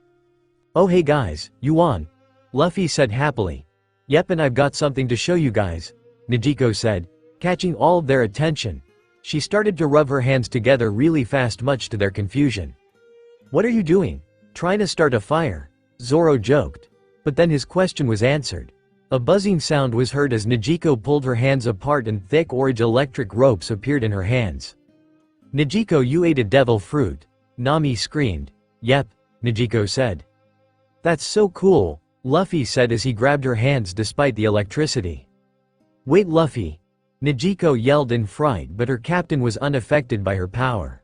"Oh hey guys, you won," Luffy said happily. "Yep, and I've got something to show you guys," Nojiko said, catching all of their attention. She started to rub her hands together really fast, much to their confusion. "What are you doing? Trying to start a fire?" Zoro joked. But then his question was answered. A buzzing sound was heard as Nojiko pulled her hands apart and thick orange electric ropes appeared in her hands. "Nojiko, you ate a devil fruit," Nami screamed. "Yep," Nojiko said. "That's so cool," Luffy said as he grabbed her hands despite the electricity. "Wait, Luffy," Nojiko yelled in fright, but her captain was unaffected by her power.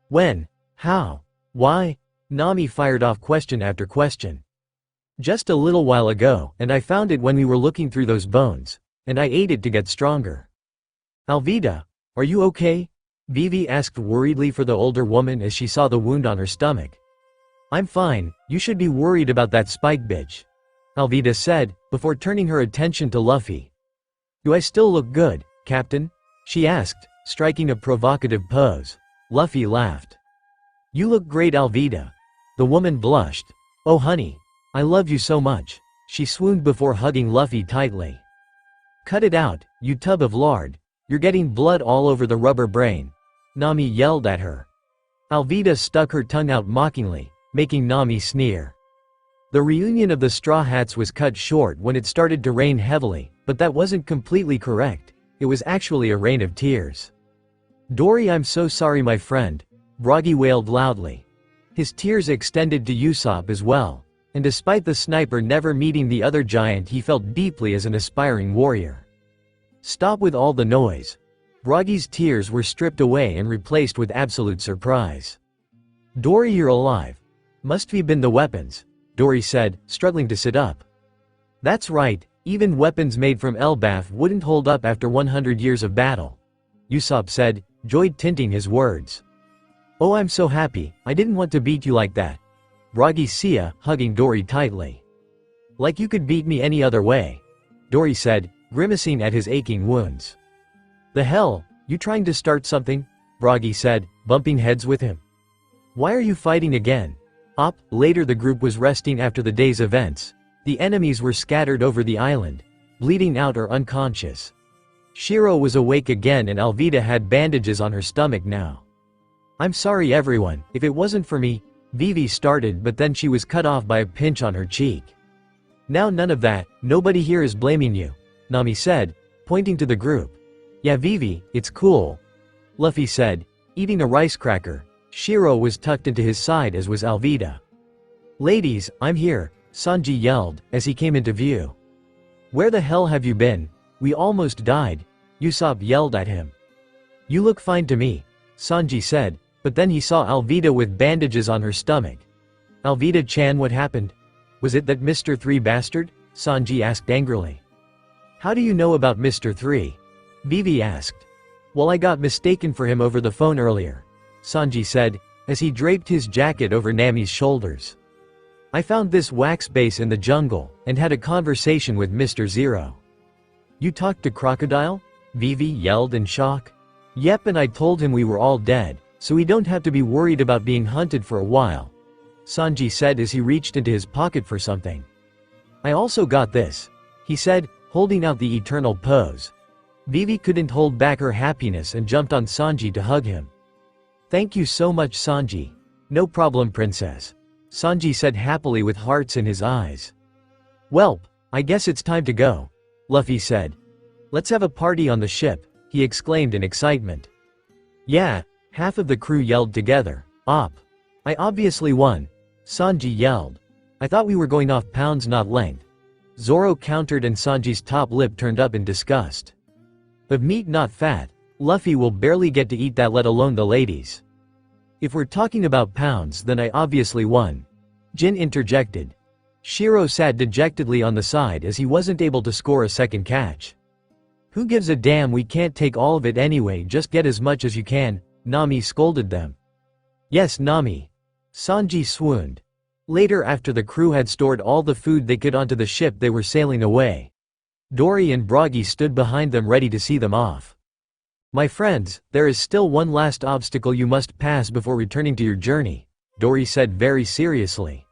"When? How? Why?" Nami fired off question after question. "Just a little while ago, and I found it when we were looking through those bones, and I ate it to get stronger." "Alvida, are you okay?" Vivi asked worriedly for the older woman as she saw the wound on her stomach. "I'm fine, you should be worried about that Spike bitch," Alvida said, before turning her attention to Luffy. "Do I still look good, Captain?" she asked, striking a provocative pose. Luffy laughed. "You look great, Alvida." The woman blushed. "Oh honey, I love you so much," she swooned before hugging Luffy tightly. "Cut it out, you tub of lard. You're getting blood all over the rubber brain," Nami yelled at her. Alvida stuck her tongue out mockingly, making Nami sneer. The reunion of the Straw Hats was cut short when it started to rain heavily, but that wasn't completely correct. It was actually a rain of tears. "Dory, I'm so sorry my friend," Bragi wailed loudly. His tears extended to Usopp as well, and despite the sniper never meeting the other giant, he felt deeply as an aspiring warrior. "Stop with all the noise." Bragi's tears were stripped away and replaced with absolute surprise. "Dory, you're alive. Must have been the weapons," Dory said, struggling to sit up. "That's right, even weapons made from Elbaf wouldn't hold up after 100 years of battle," Usopp said, joy tinting his words. "Oh, I'm so happy, I didn't want to beat you like that," Bragi Sia, hugging Dory tightly. "Like you could beat me any other way," Dory said, grimacing at his aching wounds. "The hell, you trying to start something?" Bragi said, bumping heads with him. "Why are you fighting again?" Later the group was resting after the day's events. The enemies were scattered over the island, bleeding out or unconscious. Shiro was awake again and Alvida had bandages on her stomach now. "I'm sorry everyone, if it wasn't for me," Vivi started, but then she was cut off by a pinch on her cheek. "Now none of that, nobody here is blaming you," Nami said, pointing to the group. "Yeah Vivi, it's cool," Luffy said, eating a rice cracker. Shiro was tucked into his side as was Alvida. "Ladies, I'm here," Sanji yelled, as he came into view. "Where the hell have you been? We almost died," Usopp yelled at him. "You look fine to me," Sanji said, but then he saw Alvida with bandages on her stomach. "Alvida-chan, what happened? Was it that Mr. 3 bastard?" Sanji asked angrily. "How do you know about Mr. 3? Vivi asked. "Well, I got mistaken for him over the phone earlier," Sanji said, as he draped his jacket over Nami's shoulders. "I found this wax base in the jungle, and had a conversation with Mr. Zero." "You talked to Crocodile?" Vivi yelled in shock. "Yep, and I told him we were all dead, so we don't have to be worried about being hunted for a while," Sanji said as he reached into his pocket for something. I also got this, he said, holding out the eternal pose. Vivi couldn't hold back her happiness and jumped on Sanji to hug him. Thank you so much, Sanji. No problem, princess. Sanji said happily with hearts in his eyes. Welp, I guess it's time to go, Luffy said. Let's have a party on the ship, he exclaimed in excitement. Yeah, half of the crew yelled together. Op. I obviously won, Sanji yelled. I thought we were going off pounds not length. Zoro countered and Sanji's top lip turned up in disgust. Of meat not fat, Luffy will barely get to eat that, let alone the ladies. If we're talking about pounds, then I obviously won, Jin interjected. Shiro sat dejectedly on the side as he wasn't able to score a second catch. Who gives a damn, we can't take all of it anyway, just get as much as you can, Nami scolded them. Yes, Nami. Sanji swooned. Later, after the crew had stored all the food they could onto the ship, they were sailing away. Dory and Bragi stood behind them ready to see them off. My friends, there is still one last obstacle you must pass before returning to your journey, Dory said very seriously.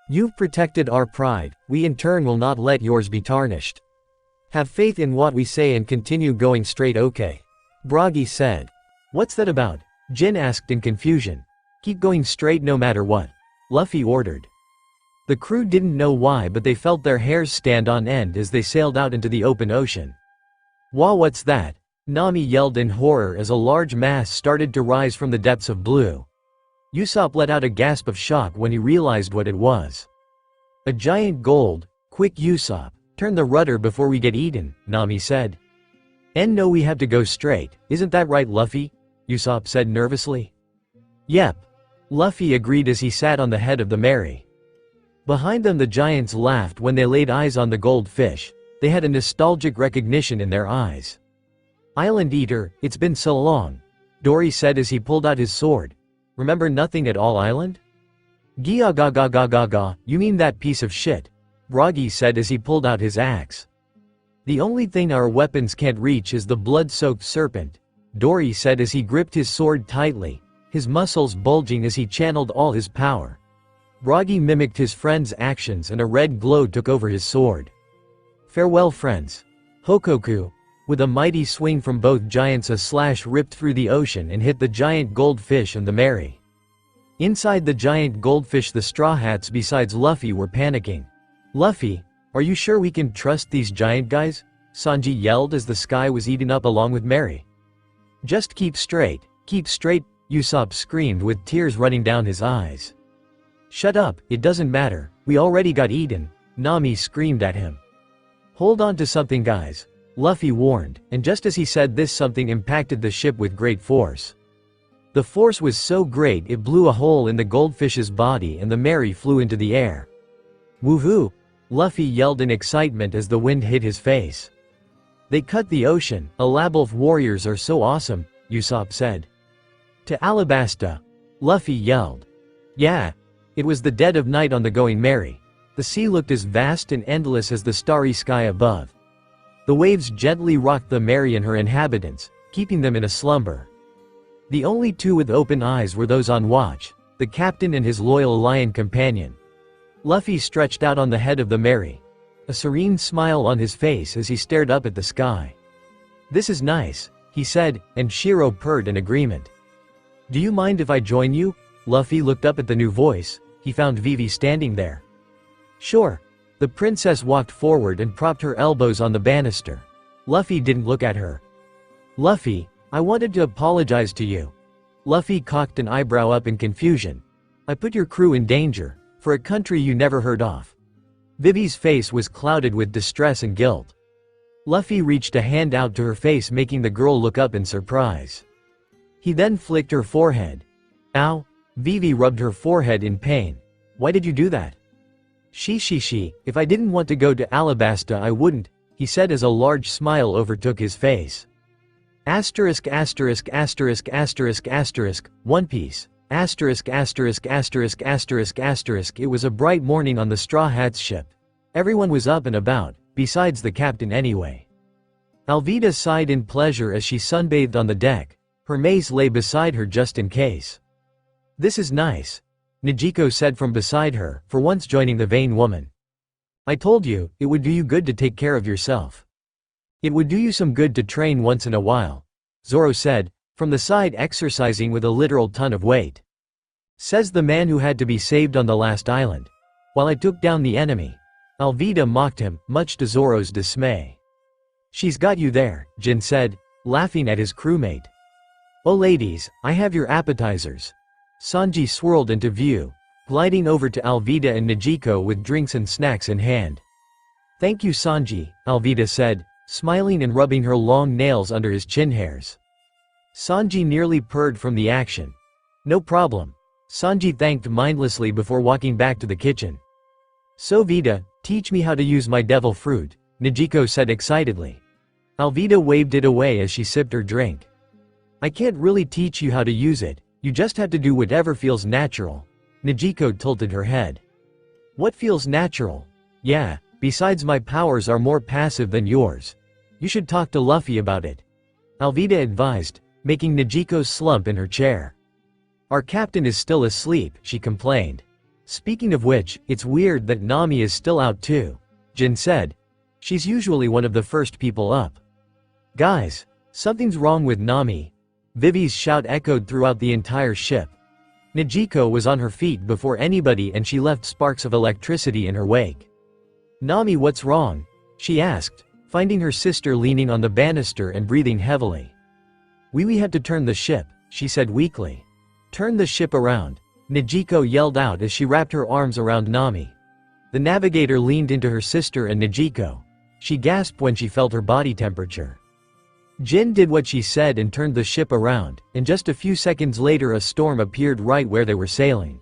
You've protected our pride, we in turn will not let yours be tarnished. Have faith in what we say and continue going straight, okay? Bragi said. What's that about? Jin asked in confusion. Keep going straight no matter what, Luffy ordered. The crew didn't know why, but they felt their hairs stand on end as they sailed out into the open ocean. Wah, what's that? Nami yelled in horror as a large mass started to rise from the depths of blue. Usopp let out a gasp of shock when he realized what it was. A giant gold. Quick, Usopp, turn the rudder before we get eaten, Nami said. No, we have to go straight, isn't that right, Luffy? Usopp said nervously. Yep. Luffy agreed as he sat on the head of the Mary. Behind them the giants laughed when they laid eyes on the goldfish. They had a nostalgic recognition in their eyes. Island Eater, it's been so long, Dory said as he pulled out his sword. Remember nothing at all, Island? Gia ga ga ga ga ga, you mean that piece of shit, Bragi said as he pulled out his axe. The only thing our weapons can't reach is the blood-soaked serpent, Dory said as he gripped his sword tightly, his muscles bulging as he channeled all his power. Bragi mimicked his friend's actions and a red glow took over his sword. Farewell, friends. Hokoku. With a mighty swing from both giants, a slash ripped through the ocean and hit the giant goldfish and the Mary. Inside the giant goldfish, the Straw Hats besides Luffy were panicking. Luffy, are you sure we can trust these giant guys? Sanji yelled as the sky was eaten up along with Mary. Just keep straight, Usopp screamed with tears running down his eyes. Shut up, it doesn't matter, we already got eaten, Nami screamed at him. Hold on to something, guys, Luffy warned, and just as he said this, something impacted the ship with great force. The force was so great it blew a hole in the goldfish's body and the Mary flew into the air. Woohoo! Luffy yelled in excitement as the wind hit his face. They cut the ocean, Alabolf warriors are so awesome, Usopp said. To Alabasta, Luffy yelled. Yeah. It was the dead of night on the Going Merry. The sea looked as vast and endless as the starry sky above. The waves gently rocked the Mary and her inhabitants, keeping them in a slumber. The only two with open eyes were those on watch, the captain and his loyal lion companion. Luffy stretched out on the head of the Mary, a serene smile on his face as he stared up at the sky. This is nice, he said, and Shiro purred in agreement. Do you mind if I join you? Luffy looked up at the new voice. He found Vivi standing there. Sure. The princess walked forward and propped her elbows on the banister. Luffy didn't look at her. Luffy, I wanted to apologize to you. Luffy cocked an eyebrow up in confusion. I put your crew in danger, for a country you never heard of. Vivi's face was clouded with distress and guilt. Luffy reached a hand out to her face, making the girl look up in surprise. He then flicked her forehead. Ow! Vivi rubbed her forehead in pain. Why did you do that? She, if I didn't want to go to Alabasta I wouldn't, he said as a large smile overtook his face. Asterisk asterisk asterisk asterisk asterisk, One Piece. Asterisk asterisk asterisk asterisk asterisk. It was a bright morning on the Straw Hats ship. Everyone was up and about, besides the captain anyway. Alvida sighed in pleasure as she sunbathed on the deck. Her mace lay beside her just in case. This is nice, Nijiko said from beside her, for once joining the vain woman. I told you, it would do you good to take care of yourself. It would do you some good to train once in a while, Zoro said, from the side exercising with a literal ton of weight. Says the man who had to be saved on the last island. While I took down the enemy. Alvida mocked him, much to Zoro's dismay. She's got you there, Jin said, laughing at his crewmate. Oh ladies, I have your appetizers. Sanji swirled into view, gliding over to Alvida and Nejiko with drinks and snacks in hand. Thank you Sanji, Alvida said, smiling and rubbing her long nails under his chin hairs. Sanji nearly purred from the action. No problem. Sanji thanked mindlessly before walking back to the kitchen. So Vita, teach me how to use my devil fruit, Nejiko said excitedly. Alvida waved it away as she sipped her drink. I can't really teach you how to use it, you just have to do whatever feels natural. Nejiko tilted her head. What feels natural? Yeah, besides my powers are more passive than yours. You should talk to Luffy about it. Alvida advised, making Nejiko slump in her chair. Our captain is still asleep, she complained. Speaking of which, it's weird that Nami is still out too, Jin said. She's usually one of the first people up. Guys, something's wrong with Nami. Vivi's shout echoed throughout the entire ship. Nejiko was on her feet before anybody and she left sparks of electricity in her wake. Nami, what's wrong? She asked, finding her sister leaning on the banister and breathing heavily. We had to turn the ship, she said weakly. Turn the ship around, Nejiko yelled out as she wrapped her arms around Nami. The navigator leaned into her sister and Nejiko. She gasped when she felt her body temperature. Jin did what she said and turned the ship around, and just a few seconds later a storm appeared right where they were sailing.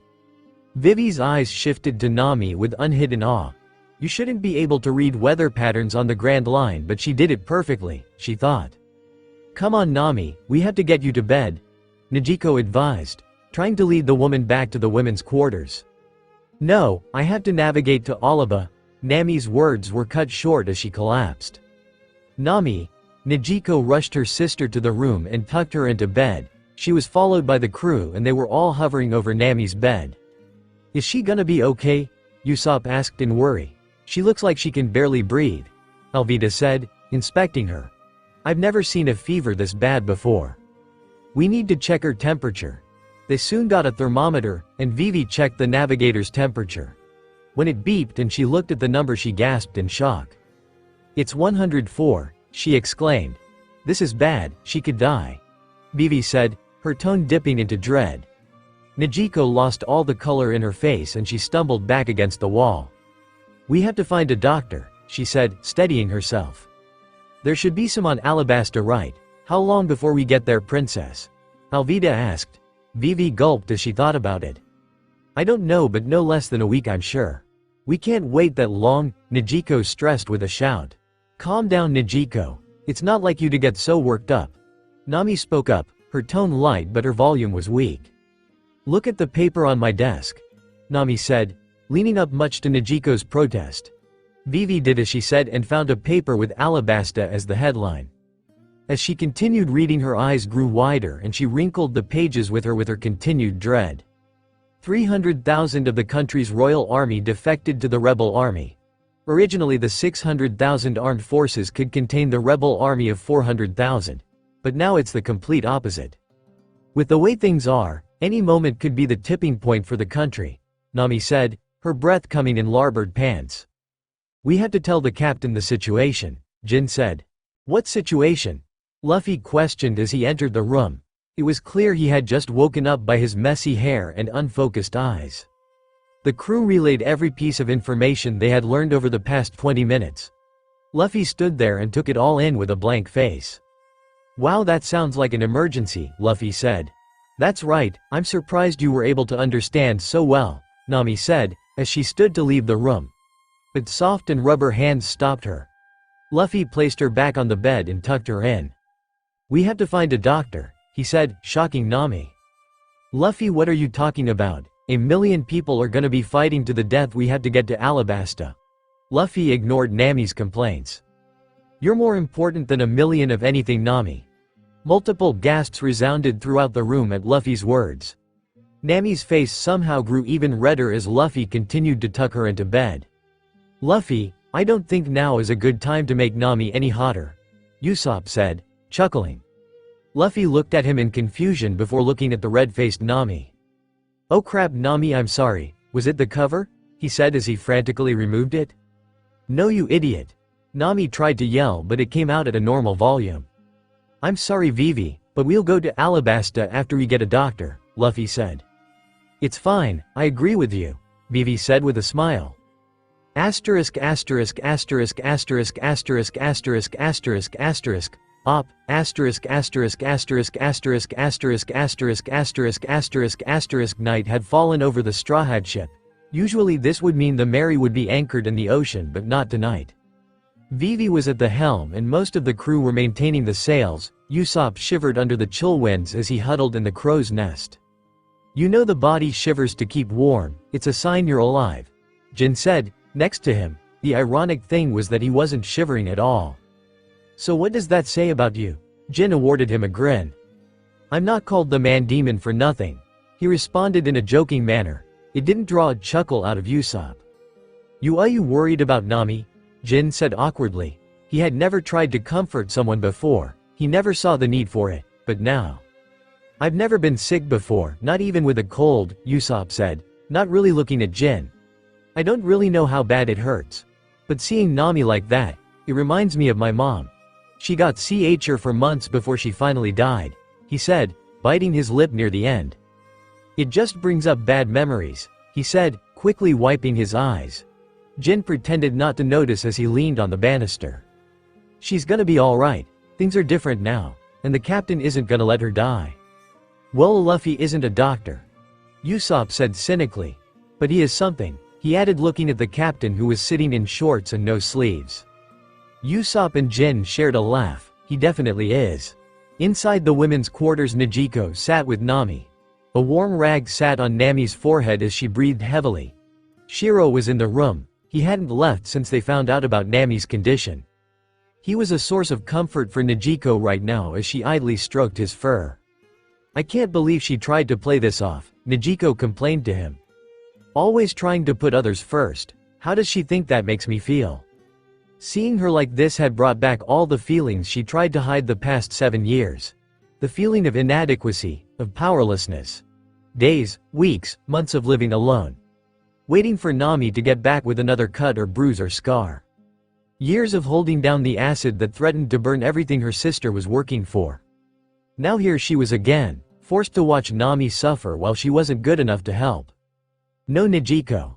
Vivi's eyes shifted to Nami with unhidden awe. You shouldn't be able to read weather patterns on the Grand Line, but she did it perfectly, she thought. Come on Nami, we have to get you to bed, Nejiko advised, trying to lead the woman back to the women's quarters. No, I have to navigate to Alaba. Nami's words were cut short as she collapsed. Nami, Nejiko rushed her sister to the room and tucked her into bed. She was followed by the crew and they were all hovering over Nami's bed. Is she gonna be okay? Usopp asked in worry. She looks like she can barely breathe, Alvida said, inspecting her. I've never seen a fever this bad before. We need to check her temperature. They soon got a thermometer, and Vivi checked the navigator's temperature. When it beeped and she looked at the number, she gasped in shock. It's 104, she exclaimed. This is bad, she could die. Vivi said, her tone dipping into dread. Nejiko lost all the color in her face and she stumbled back against the wall. We have to find a doctor, she said, steadying herself. There should be some on Alabasta, right? How long before we get there, princess? Alvida asked. Vivi gulped as she thought about it. I don't know, but no less than a week, I'm sure. We can't wait that long, Nejiko stressed with a shout. Calm down, Nejiko. It's not like you to get so worked up. Nami spoke up, her tone light but her volume was weak. Look at the paper on my desk, Nami said, leaning up much to Nejiko's protest. Vivi did as she said and found a paper with Alabasta as the headline. As she continued reading, her eyes grew wider and she wrinkled the pages with her continued dread. 300,000 of the country's royal army defected to the rebel army. Originally the 600,000 armed forces could contain the rebel army of 400,000. But now it's the complete opposite. With the way things are, any moment could be the tipping point for the country, Nami said, her breath coming in larboard pants. We had to tell the captain the situation, Jin said. What situation? Luffy questioned as he entered the room. It was clear he had just woken up by his messy hair and unfocused eyes. The crew relayed every piece of information they had learned over the past 20 minutes. Luffy stood there and took it all in with a blank face. Wow, that sounds like an emergency, Luffy said. That's right, I'm surprised you were able to understand so well, Nami said, as she stood to leave the room. But soft and rubber hands stopped her. Luffy placed her back on the bed and tucked her in. We have to find a doctor, he said, shocking Nami. Luffy, what are you talking about? A million people are gonna be fighting to the death, we have to get to Alabasta. Luffy ignored Nami's complaints. You're more important than a million of anything, Nami. Multiple gasps resounded throughout the room at Luffy's words. Nami's face somehow grew even redder as Luffy continued to tuck her into bed. Luffy, I don't think now is a good time to make Nami any hotter, Usopp said, chuckling. Luffy looked at him in confusion before looking at the red-faced Nami. Oh crap Nami, I'm sorry, was it the cover? He said as he frantically removed it. No you idiot. Nami tried to yell but it came out at a normal volume. I'm sorry Vivi, but we'll go to Alabasta after we get a doctor, Luffy said. It's fine, I agree with you, Vivi said with a smile. Asterisk asterisk asterisk asterisk asterisk asterisk asterisk asterisk op asterisk asterisk asterisk asterisk asterisk asterisk asterisk asterisk asterisk night had fallen over the Straw Hat ship. Usually this would mean the Mary would be anchored in the ocean but not tonight. Vivi was at the helm and most of the crew were maintaining the sails. Usopp shivered under the chill winds as he huddled in the crow's nest. You know the body shivers to keep warm, it's a sign you're alive, Jin said, next to him. The ironic thing was that he wasn't shivering at all. So what does that say about you? Jin awarded him a grin. I'm not called the man demon for nothing, he responded in a joking manner. It didn't draw a chuckle out of Usopp. Are you worried about Nami? Jin said awkwardly. He had never tried to comfort someone before. He never saw the need for it, but now. I've never been sick before, not even with a cold, Usopp said, not really looking at Jin. I don't really know how bad it hurts. But seeing Nami like that, it reminds me of my mom. She got CH'er for months before she finally died, he said, biting his lip near the end. It just brings up bad memories, he said, quickly wiping his eyes. Jin pretended not to notice as he leaned on the banister. She's gonna be alright. Things are different now, and the captain isn't gonna let her die. Well, Luffy isn't a doctor, Usopp said cynically. But he is something, he added looking at the captain who was sitting in shorts and no sleeves. Usopp and Jin shared a laugh. He definitely is. Inside the women's quarters Nezuko sat with Nami. A warm rag sat on Nami's forehead as she breathed heavily. Shiro was in the room. He hadn't left since they found out about Nami's condition. He was a source of comfort for Nezuko right now as she idly stroked his fur. I can't believe she tried to play this off, Nezuko complained to him. Always trying to put others first. How does she think that makes me feel? Seeing her like this had brought back all the feelings she tried to hide the past 7 years. The feeling of inadequacy, of powerlessness. Days, weeks, months of living alone. Waiting for Nami to get back with another cut or bruise or scar. Years of holding down the acid that threatened to burn everything her sister was working for. Now here she was again, forced to watch Nami suffer while she wasn't good enough to help. No Nezuko.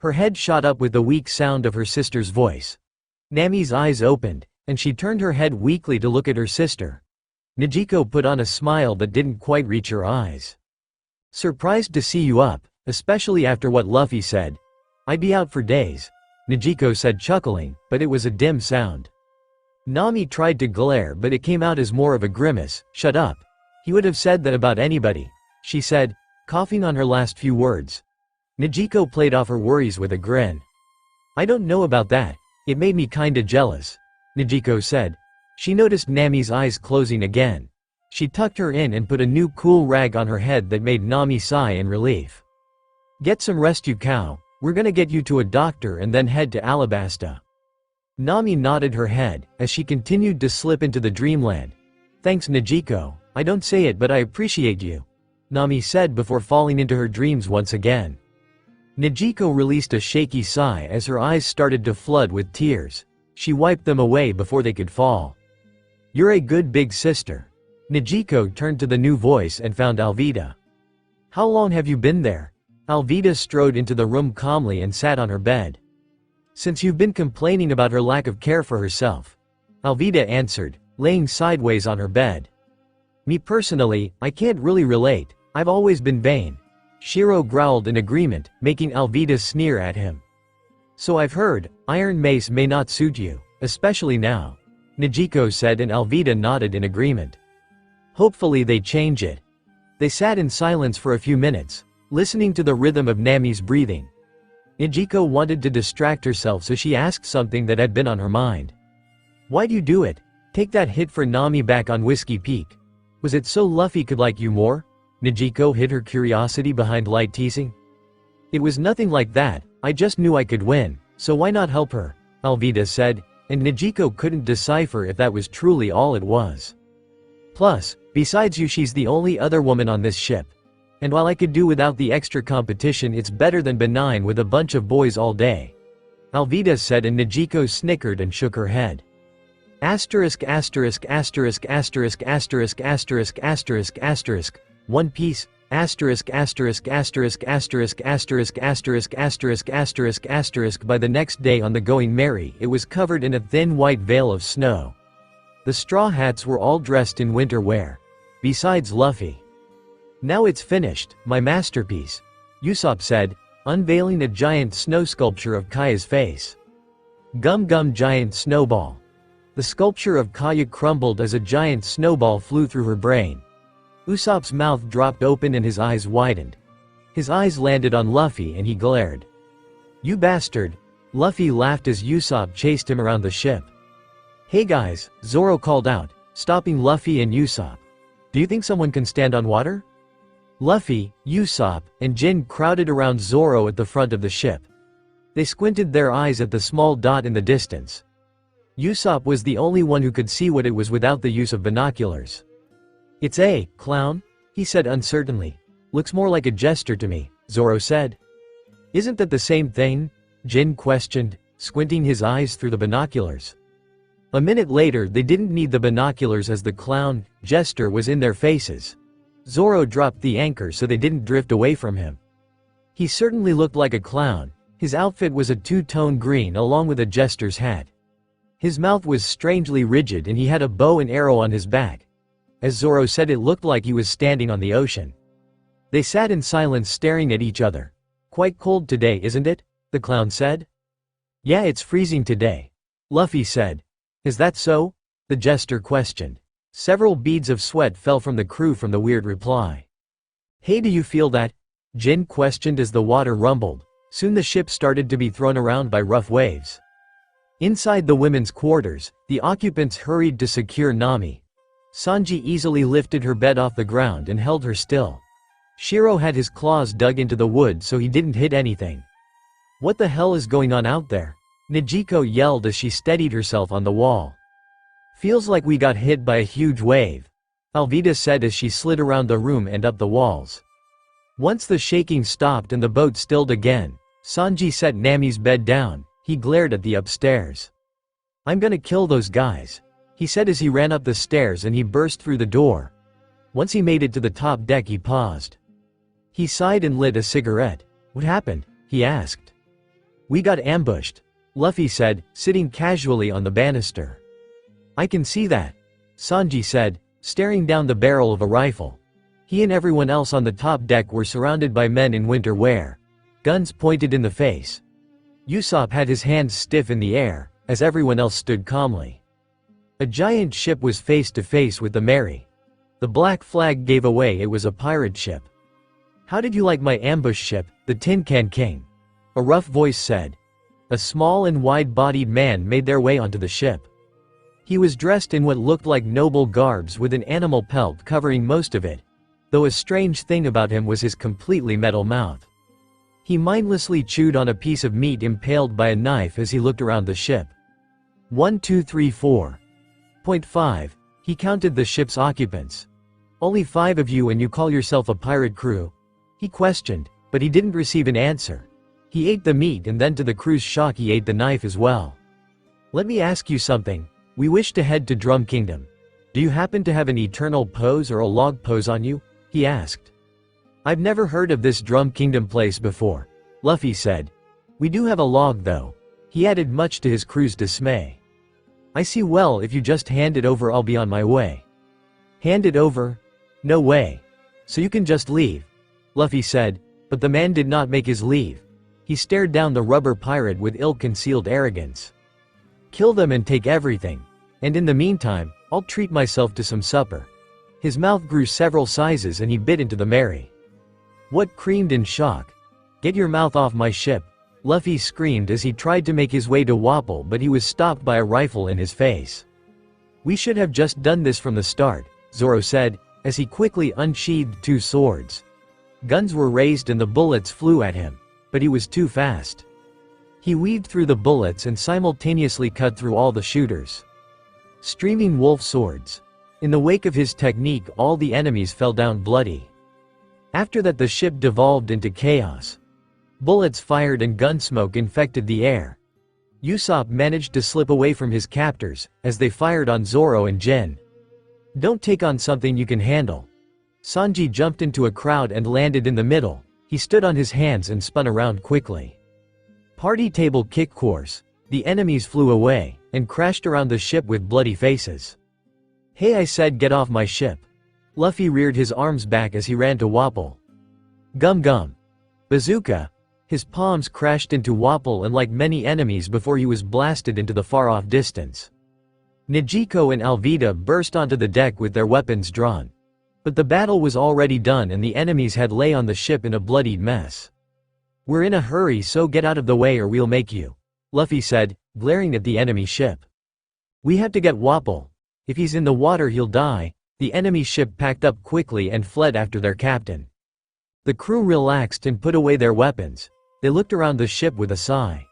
Her head shot up with the weak sound of her sister's voice. Nami's eyes opened, and she turned her head weakly to look at her sister. Nezuko put on a smile that didn't quite reach her eyes. Surprised to see you up, especially after what Luffy said. I'd be out for days, Nezuko said chuckling, but it was a dim sound. Nami tried to glare but it came out as more of a grimace. Shut up. He would have said that about anybody, she said, coughing on her last few words. Nezuko played off her worries with a grin. I don't know about that, it made me kinda jealous, Nezuko said. She noticed Nami's eyes closing again. She tucked her in and put a new cool rag on her head that made Nami sigh in relief. Get some rest you cow, we're gonna get you to a doctor and then head to Alabasta. Nami nodded her head, as she continued to slip into the dreamland. Thanks Nezuko, I don't say it but I appreciate you, Nami said before falling into her dreams once again. Nezuko released a shaky sigh as her eyes started to flood with tears. She wiped them away before they could fall. You're a good big sister. Nezuko turned to the new voice and found Alvida. How long have you been there? Alvida strode into the room calmly and sat on her bed. Since you've been complaining about her lack of care for herself, Alvida answered, laying sideways on her bed. Me personally, I can't really relate, I've always been vain. Shiro growled in agreement, making Alvida sneer at him. So I've heard, Iron Mace may not suit you, especially now, Nezuko said and Alvida nodded in agreement. Hopefully they change it. They sat in silence for a few minutes, listening to the rhythm of Nami's breathing. Nezuko wanted to distract herself so she asked something that had been on her mind. Why'd you do it? Take that hit for Nami back on Whiskey Peak. Was it so Luffy could like you more? Nezuko hid her curiosity behind light teasing. It was nothing like that, I just knew I could win, So why not help her? Alvida said, and Nijiko couldn't decipher if that was truly all it was. Plus, besides you, she's the only other woman on this ship. And while I could do without the extra competition, it's better than benign with a bunch of boys all day. Alvida said, and Nijiko snickered and shook her head. Asterisk asterisk asterisk asterisk asterisk asterisk asterisk asterisk One Piece asterisk asterisk asterisk asterisk asterisk asterisk asterisk asterisk asterisk By the next day on the Going Merry, it was covered in a thin white veil of snow. The Straw Hats were all dressed in winter wear. Besides Luffy. Now it's finished, my masterpiece, Usopp said, unveiling a giant snow sculpture of Kaya's face. Gum Gum Giant Snowball. The sculpture of Kaya crumbled as a giant snowball flew through her brain. Usopp's mouth dropped open and his eyes widened. His eyes landed on Luffy and he glared. You bastard! Luffy laughed as Usopp chased him around the ship. Hey guys, Zoro called out, stopping Luffy and Usopp. Do you think someone can stand on water? Luffy, Usopp, and Jin crowded around Zoro at the front of the ship. They squinted their eyes at the small dot in the distance. Usopp was the only one who could see what it was without the use of binoculars. It's a clown, he said uncertainly. Looks more like a jester to me, Zoro said. Isn't that the same thing? Jin questioned, squinting his eyes through the binoculars. A minute later, they didn't need the binoculars as the clown, jester was in their faces. Zoro dropped the anchor so they didn't drift away from him. He certainly looked like a clown. His outfit was a two-tone green along with a jester's hat. His mouth was strangely rigid and he had a bow and arrow on his back. As Zoro said, it looked like he was standing on the ocean. They sat in silence staring at each other. Quite cold today, isn't it? The clown said. Yeah, it's freezing today, Luffy said. Is that so? The jester questioned. Several beads of sweat fell from the crew from the weird reply. Hey, do you feel that? Jin questioned as the water rumbled. Soon the ship started to be thrown around by rough waves. Inside the women's quarters, the occupants hurried to secure Nami. Sanji easily lifted her bed off the ground and held her still. Shiro had his claws dug into the wood so he didn't hit anything. What the hell is going on out there? Nijiko yelled as she steadied herself on the wall. Feels like we got hit by a huge wave, Alvida said as she slid around the room and up the walls. Once the shaking stopped and the boat stilled again, Sanji set Nami's bed down. He glared at the upstairs. I'm gonna kill those guys, he said as he ran up the stairs and he burst through the door. Once he made it to the top deck, he paused. He sighed and lit a cigarette. What happened? He asked. We got ambushed, Luffy said, sitting casually on the banister. I can see that, Sanji said, staring down the barrel of a rifle. He and everyone else on the top deck were surrounded by men in winter wear. Guns pointed in the face. Usopp had his hands stiff in the air, as everyone else stood calmly. A giant ship was face to face with the Merry. The black flag gave away it was a pirate ship. How did you like my ambush ship, the Tin Can King? A rough voice said. A small and wide-bodied man made their way onto the ship. He was dressed in what looked like noble garbs with an animal pelt covering most of it, though a strange thing about him was his completely metal mouth. He mindlessly chewed on a piece of meat impaled by a knife as he looked around the ship. 1 2 3 4.5. He counted the ship's occupants. Only 5 of you and you call yourself a pirate crew? He questioned, but he didn't receive an answer. He ate the meat and then to the crew's shock he ate the knife as well. Let me ask you something. We wish to head to Drum Kingdom. Do you happen to have an eternal pose or a log pose on you? He asked. I've never heard of this Drum Kingdom place before, Luffy said. We do have a log though, he added much to his crew's dismay. I see. Well, if you just hand it over I'll be on my way. Hand it over? No way. So you can just leave, Luffy said, but the man did not make his leave. He stared down the rubber pirate with ill-concealed arrogance. Kill them and take everything. And in the meantime, I'll treat myself to some supper. His mouth grew several sizes and he bit into the Merry. What creamed in shock. Get your mouth off my ship, Luffy screamed as he tried to make his way to Wapple, but he was stopped by a rifle in his face. We should have just done this from the start, Zoro said, as he quickly unsheathed 2 swords. Guns were raised and the bullets flew at him, but he was too fast. He weaved through the bullets and simultaneously cut through all the shooters. Streaming wolf swords. In the wake of his technique, all the enemies fell down bloody. After that, the ship devolved into chaos. Bullets fired and gunsmoke infected the air. Usopp managed to slip away from his captors, as they fired on Zoro and Jin. Don't take on something you can handle. Sanji jumped into a crowd and landed in the middle. He stood on his hands and spun around quickly. Party table kick course. The enemies flew away, and crashed around the ship with bloody faces. Hey, I said, get off my ship. Luffy reared his arms back as he ran to Wapol. Gum gum. Bazooka. His palms crashed into Wapol and like many enemies before he was blasted into the far-off distance. Nijiko and Alvida burst onto the deck with their weapons drawn. But the battle was already done and the enemies had lay on the ship in a bloodied mess. We're in a hurry, so get out of the way or we'll make you, Luffy said, glaring at the enemy ship. We have to get Wapol. If he's in the water he'll die. The enemy ship packed up quickly and fled after their captain. The crew relaxed and put away their weapons. They looked around the ship with a sigh.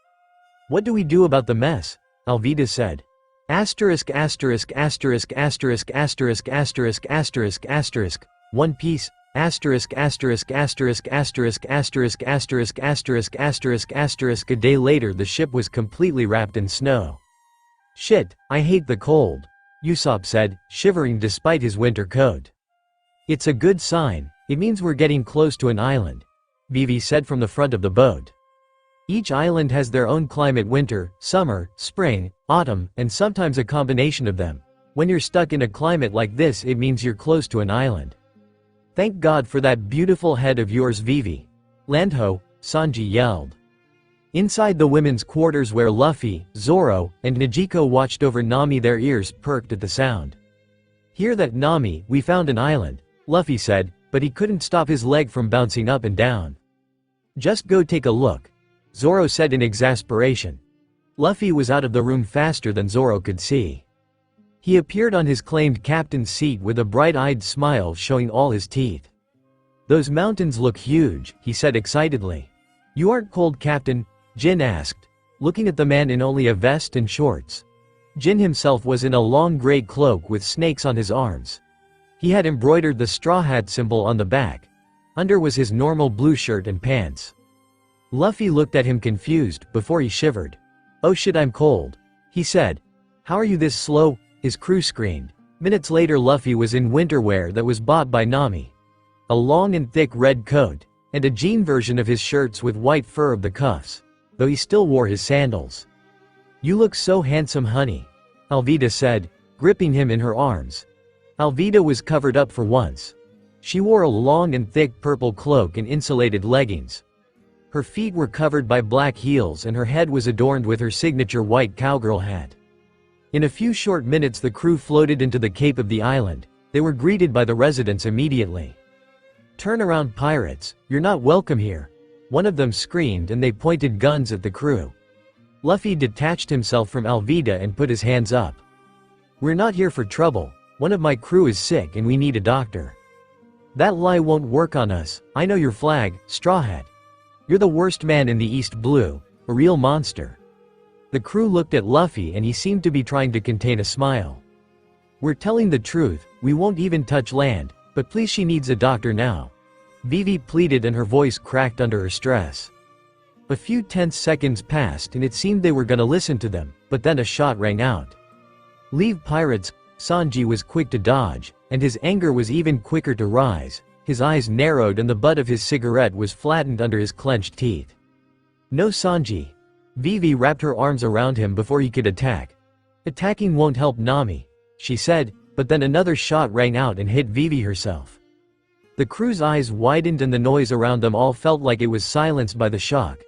What do we do about the mess? Alvida said. Asterisk asterisk asterisk asterisk asterisk asterisk asterisk asterisk. One Piece. Asterisk asterisk asterisk asterisk asterisk asterisk asterisk asterisk asterisk. A day later the ship was completely wrapped in snow. Shit, I hate the cold, Usopp said, shivering despite his winter coat. It's a good sign, it means we're getting close to an island, Vivi said from the front of the boat. Each island has their own climate: winter, summer, spring, autumn, and sometimes a combination of them. When you're stuck in a climate like this it means you're close to an island. Thank God for that beautiful head of yours, Vivi. Landho, Sanji yelled. Inside the women's quarters where Luffy, Zoro, and Nijiko watched over Nami, their ears perked at the sound. Hear that, Nami? We found an island, Luffy said, but he couldn't stop his leg from bouncing up and down. Just go take a look, Zoro said in exasperation. Luffy was out of the room faster than Zoro could see. He appeared on his claimed captain's seat with a bright-eyed smile showing all his teeth. Those mountains look huge, he said excitedly. You aren't cold, Captain? Jin asked, looking at the man in only a vest and shorts. Jin himself was in a long gray cloak with snakes on his arms. He had embroidered the straw hat symbol on the back. Under was his normal blue shirt and pants. Luffy looked at him confused before he shivered. Oh shit, I'm cold, he said. How are you this slow? His crew screamed. Minutes later Luffy was in winter wear that was bought by Nami. A long and thick red coat, and a jean version of his shirts with white fur of the cuffs, though he still wore his sandals. You look so handsome, honey, Alvida said, gripping him in her arms. Alvida was covered up for once. She wore a long and thick purple cloak and insulated leggings. Her feet were covered by black heels and her head was adorned with her signature white cowgirl hat. In a few short minutes the crew floated into the cape of the island. They were greeted by the residents immediately. Turn around, pirates, you're not welcome here, one of them screamed, and they pointed guns at the crew. Luffy detached himself from Alvida and put his hands up. We're not here for trouble, one of my crew is sick and we need a doctor. That lie won't work on us. I know your flag, Straw Hat. You're the worst man in the East Blue, a real monster. The crew looked at Luffy and he seemed to be trying to contain a smile. We're telling the truth, we won't even touch land, but please, she needs a doctor now, Vivi pleaded, and her voice cracked under her stress. A few tense seconds passed and it seemed they were gonna listen to them, but then a shot rang out. Leave, pirates. Sanji was quick to dodge, and his anger was even quicker to rise. His eyes narrowed and the butt of his cigarette was flattened under his clenched teeth. No, Sanji. Vivi wrapped her arms around him before he could attack. Attacking won't help Nami, she said, but then another shot rang out and hit Vivi herself. The crew's eyes widened and the noise around them all felt like it was silenced by the shock.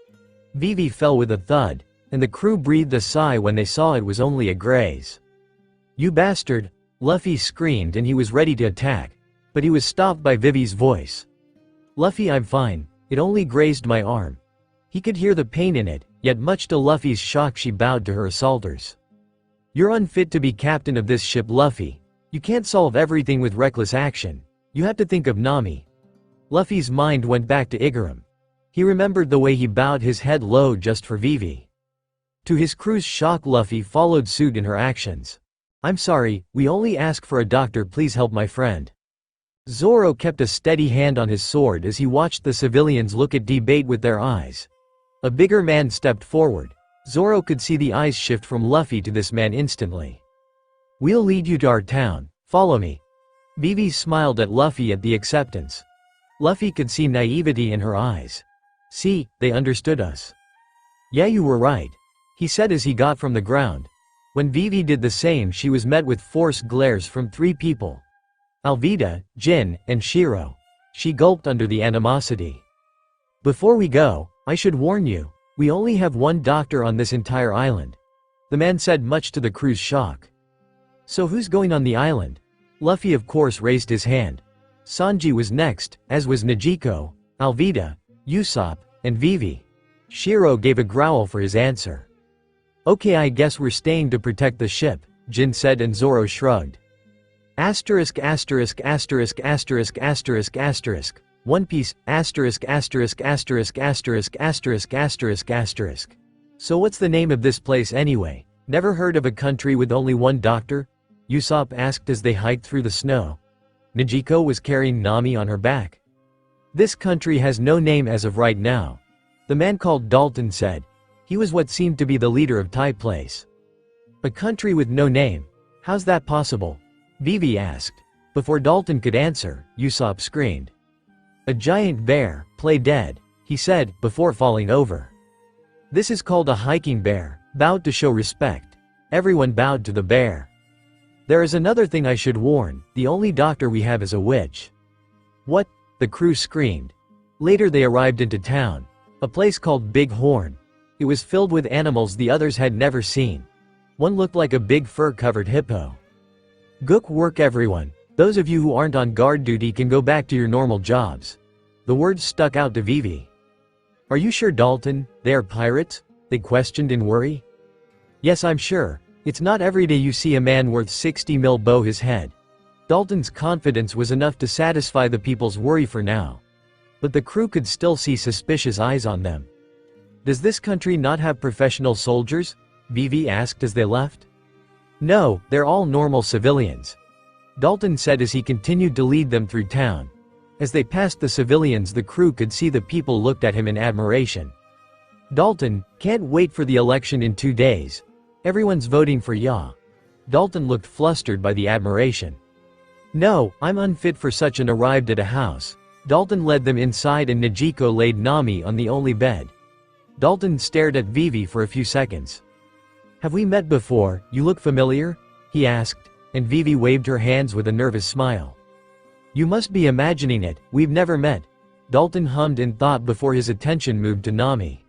Vivi fell with a thud, and the crew breathed a sigh when they saw it was only a graze. You bastard, Luffy screamed, and he was ready to attack, but he was stopped by Vivi's voice. Luffy, I'm fine, it only grazed my arm. He could hear the pain in it, yet much to Luffy's shock she bowed to her assaulters. You're unfit to be captain of this ship, Luffy. You can't solve everything with reckless action. You have to think of Nami. Luffy's mind went back to Igaram. He remembered the way he bowed his head low just for Vivi. To his crew's shock, Luffy followed suit in her actions. "I'm sorry, we only ask for a doctor, please help my friend." Zoro kept a steady hand on his sword as he watched the civilians look at debate with their eyes. A bigger man stepped forward. Zoro could see the eyes shift from Luffy to this man instantly. "We'll lead you to our town, follow me." Vivi smiled at Luffy at the acceptance. Luffy could see naivety in her eyes. "See, they understood us." "Yeah, you were right," he said as he got from the ground. When Vivi did the same, she was met with forced glares from 3 people. Alvida, Jin, and Shiro. She gulped under the animosity. "Before we go, I should warn you, we only have 1 doctor on this entire island," the man said, much to the crew's shock. "So who's going on the island?" Luffy of course raised his hand. Sanji was next, as was Nejico, Alvida, Usopp, and Vivi. Shiro gave a growl for his answer. "Okay, I guess we're staying to protect the ship," Jin said, and Zoro shrugged. Asterisk asterisk asterisk asterisk asterisk asterisk. One Piece asterisk asterisk asterisk asterisk asterisk asterisk asterisk. "So what's the name of this place anyway? Never heard of a country with only 1 doctor?" Usopp asked as they hiked through the snow. Nejico was carrying Nami on her back. "This country has no name as of right now," the man called Dalton said. He was what seemed to be the leader of Tai Place. "A country with no name? How's that possible?" Vivi asked. Before Dalton could answer, Usopp screamed. "A giant bear, play dead," he said, before falling over. "This is called a hiking bear," bowed to show respect. Everyone bowed to the bear. "There is another thing I should warn, the only doctor we have is a witch." "What?" the crew screamed. Later they arrived into town. A place called Big Horn. It was filled with animals the others had never seen. One looked like a big fur-covered hippo. "Good work everyone. Those of you who aren't on guard duty can go back to your normal jobs." The words stuck out to Vivi. "Are you sure, Dalton, they are pirates?" they questioned in worry. "Yes, I'm sure. It's not every day you see a man worth 60 mil bow his head." Dalton's confidence was enough to satisfy the people's worry for now. But the crew could still see suspicious eyes on them. "Does this country not have professional soldiers?" Vivi asked as they left. "No, they're all normal civilians," Dalton said as he continued to lead them through town. As they passed the civilians, the crew could see the people looked at him in admiration. "Dalton, can't wait for the election in 2 days. Everyone's voting for Ya." Dalton looked flustered by the admiration. "No, I'm unfit for such," and arrived at a house. Dalton led them inside and Nejico laid Nami on the only bed. Dalton stared at Vivi for a few seconds. "Have we met before? You look familiar?" he asked, and Vivi waved her hands with a nervous smile. "You must be imagining it, we've never met," Dalton hummed in thought before his attention moved to Nami.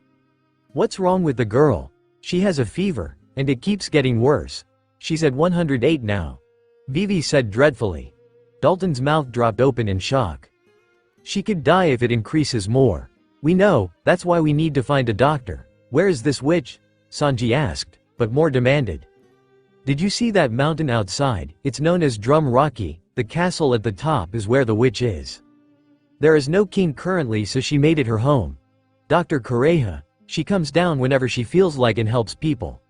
"What's wrong with the girl? She has a fever, and it keeps getting worse. She's at 108 now," Vivi said dreadfully. Dalton's mouth dropped open in shock. "She could die if it increases more. We know, that's why we need to find a doctor." "Where is this witch?" Sanji asked, but more demanded. "Did you see that mountain outside? It's known as Drum Rocky. The castle at the top is where the witch is. There is no king currently, so she made it her home. Dr. Kureha. She comes down whenever she feels like and helps people.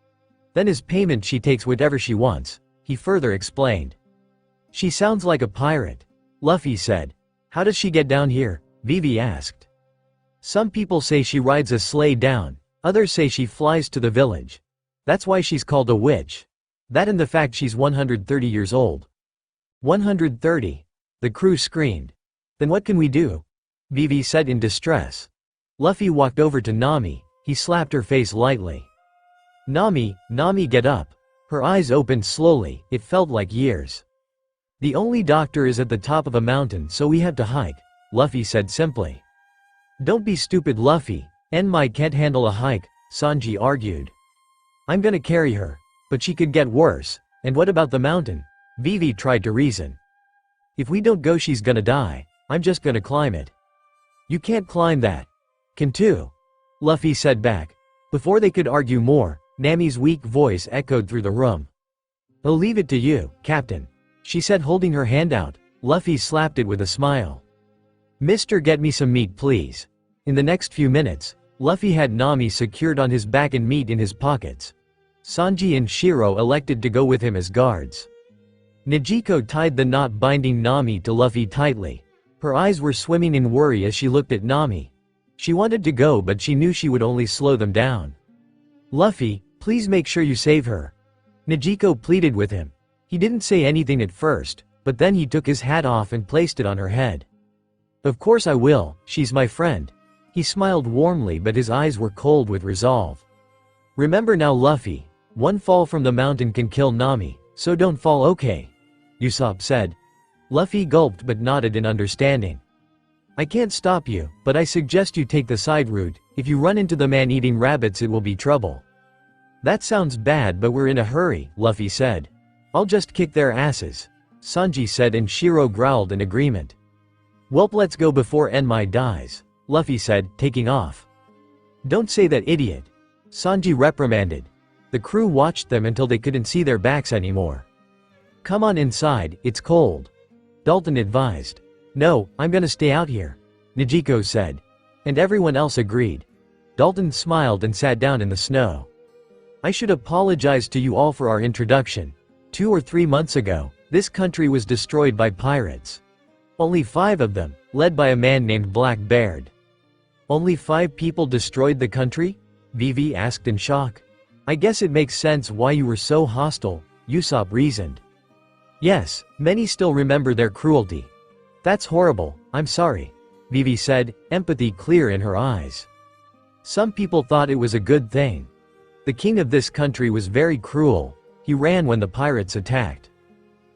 Then as payment she takes whatever she wants," he further explained. "She sounds like a pirate," Luffy said. "How does she get down here?" Vivi asked. "Some people say she rides a sleigh down, others say she flies to the village. That's why she's called a witch. That and the fact she's 130 years old." 130? The crew screamed. "Then what can we do?" Vivi said in distress. Luffy walked over to Nami, he slapped her face lightly. Nami, get up." Her eyes opened slowly, it felt like years. "The only doctor is at the top of a mountain, so we have to hike," Luffy said simply. "Don't be stupid, Luffy, Enmai can't handle a hike," Sanji argued. "I'm gonna carry her. But she could get worse, and what about the mountain?" Vivi tried to reason. "If we don't go she's gonna die, I'm just gonna climb it." "You can't climb that." "Can too," Luffy said back. Before they could argue more, Nami's weak voice echoed through the room. "I'll leave it to you, Captain," she said, holding her hand out. Luffy slapped it with a smile. "Mister, get me some meat please." In the next few minutes, Luffy had Nami secured on his back and meat in his pockets. Sanji and Shiro elected to go with him as guards. Nijiko tied the knot binding Nami to Luffy tightly. Her eyes were swimming in worry as she looked at Nami. She wanted to go, but she knew she would only slow them down. "Luffy, please make sure you save her," Nijiko pleaded with him. He didn't say anything at first, but then he took his hat off and placed it on her head. "Of course I will, she's my friend." He smiled warmly, but his eyes were cold with resolve. "Remember now, Luffy, one fall from the mountain can kill Nami, so don't fall, okay?" Usopp said. Luffy gulped but nodded in understanding. "I can't stop you, but I suggest you take the side route. If you run into the man eating rabbits, it will be trouble." "That sounds bad, but we're in a hurry," Luffy said. "I'll just kick their asses," Sanji said, and Shiro growled in agreement. "Welp, let's go before Enmai dies," Luffy said, taking off. "Don't say that, idiot," Sanji reprimanded. The crew watched them until they couldn't see their backs anymore. "Come on inside, it's cold," Dalton advised. "No, I'm gonna stay out here," Nijiko said. And everyone else agreed. Dalton smiled and sat down in the snow. "I should apologize to you all for our introduction. 2 or 3 months ago, this country was destroyed by pirates. Only 5 of them, led by a man named Blackbeard." "Only 5 people destroyed the country?" Vivi asked in shock. "I guess it makes sense why you were so hostile," Usopp reasoned. "Yes, many still remember their cruelty." "That's horrible, I'm sorry," Vivi said, empathy clear in her eyes. "Some people thought it was a good thing. The king of this country was very cruel. He ran when the pirates attacked."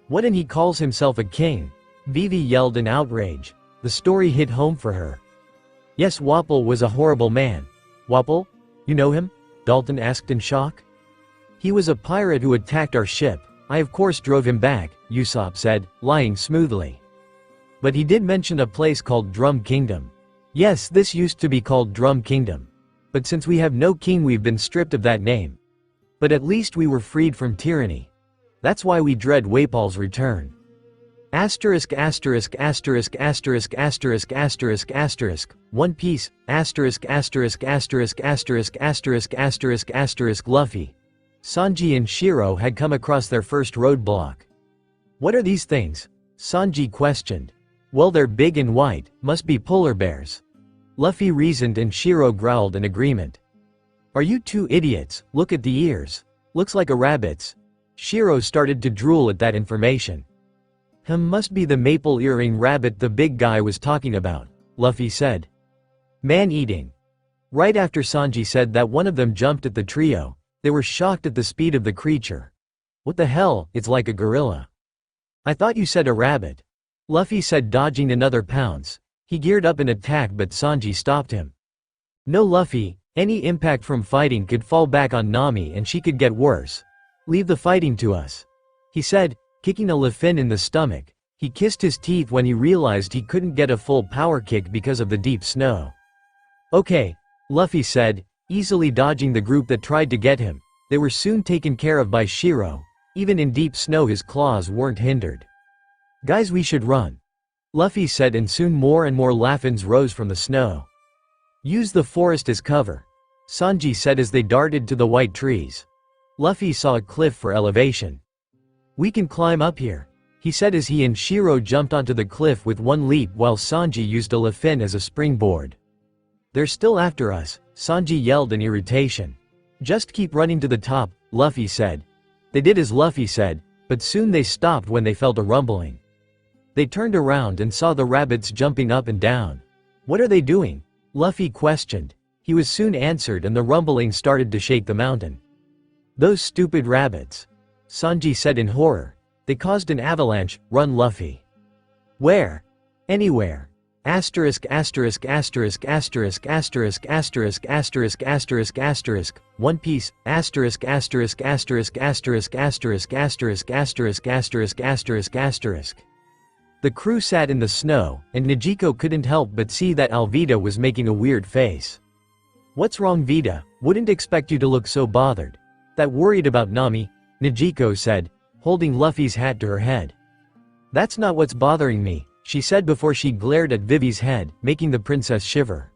"What, and he calls himself a king?" Vivi yelled in outrage. The story hit home for her. "Yes, Wapol was a horrible man." "Wapol? You know him?" Dalton asked in shock. "He was a pirate who attacked our ship. I of course drove him back," Usopp said, lying smoothly. "But he did mention a place called Drum Kingdom." "Yes, this used to be called Drum Kingdom. But since we have no king, we've been stripped of that name. But at least we were freed from tyranny. That's why we dread Wapol's return." Asterisk asterisk asterisk asterisk asterisk asterisk asterisk One Piece asterisk asterisk asterisk asterisk asterisk asterisk asterisk Luffy, Sanji and Shiro had come across their first roadblock. "What are these things?" Sanji questioned. "Well, they're big and white, must be polar bears," Luffy reasoned, and Shiro growled in agreement. "Are you two idiots? Look at the ears. Looks like a rabbit's." Shiro started to drool at that information. Must be the maple earring rabbit the big guy was talking about," Luffy said. "Man-eating." Right after Sanji said that, one of them jumped at the trio. They were shocked at the speed of the creature. "What the hell, it's like a gorilla." "I thought you said a rabbit," Luffy said, dodging another pounce. He geared up an attack, but Sanji stopped him. "No, Luffy, any impact from fighting could fall back on Nami and she could get worse. Leave the fighting to us," he said, kicking a Luffy in the stomach. He kissed his teeth when he realized he couldn't get a full power kick because of the deep snow. "Okay," Luffy said, easily dodging the group that tried to get him. They were soon taken care of by Shiro. Even in deep snow his claws weren't hindered. "Guys, we should run," Luffy said, and soon more and more Laffins rose from the snow. "Use the forest as cover," Sanji said as they darted to the white trees. Luffy saw a cliff for elevation. "We can climb up here," he said as he and Shiro jumped onto the cliff with one leap, while Sanji used a Luffy as a springboard. "They're still after us," Sanji yelled in irritation. "Just keep running to the top," Luffy said. They did as Luffy said, but soon they stopped when they felt a rumbling. They turned around and saw the rabbits jumping up and down. "What are they doing?" Luffy questioned. He was soon answered, and the rumbling started to shake the mountain. "Those stupid rabbits," Sanji said in horror. "They caused an avalanche. Run, Luffy." "Where?" "Anywhere." Asterisk asterisk asterisk asterisk asterisk asterisk asterisk asterisk asterisk One Piece asterisk asterisk asterisk asterisk asterisk asterisk asterisk asterisk asterisk asterisk. The crew sat in the snow, and Nijiko couldn't help but see that Alvida was making a weird face. "What's wrong, Vita? Wouldn't expect you to look so bothered. That worried about Nami," Nijiko said, holding Luffy's hat to her head. "That's not what's bothering me," she said before she glared at Vivi's head, making the princess shiver.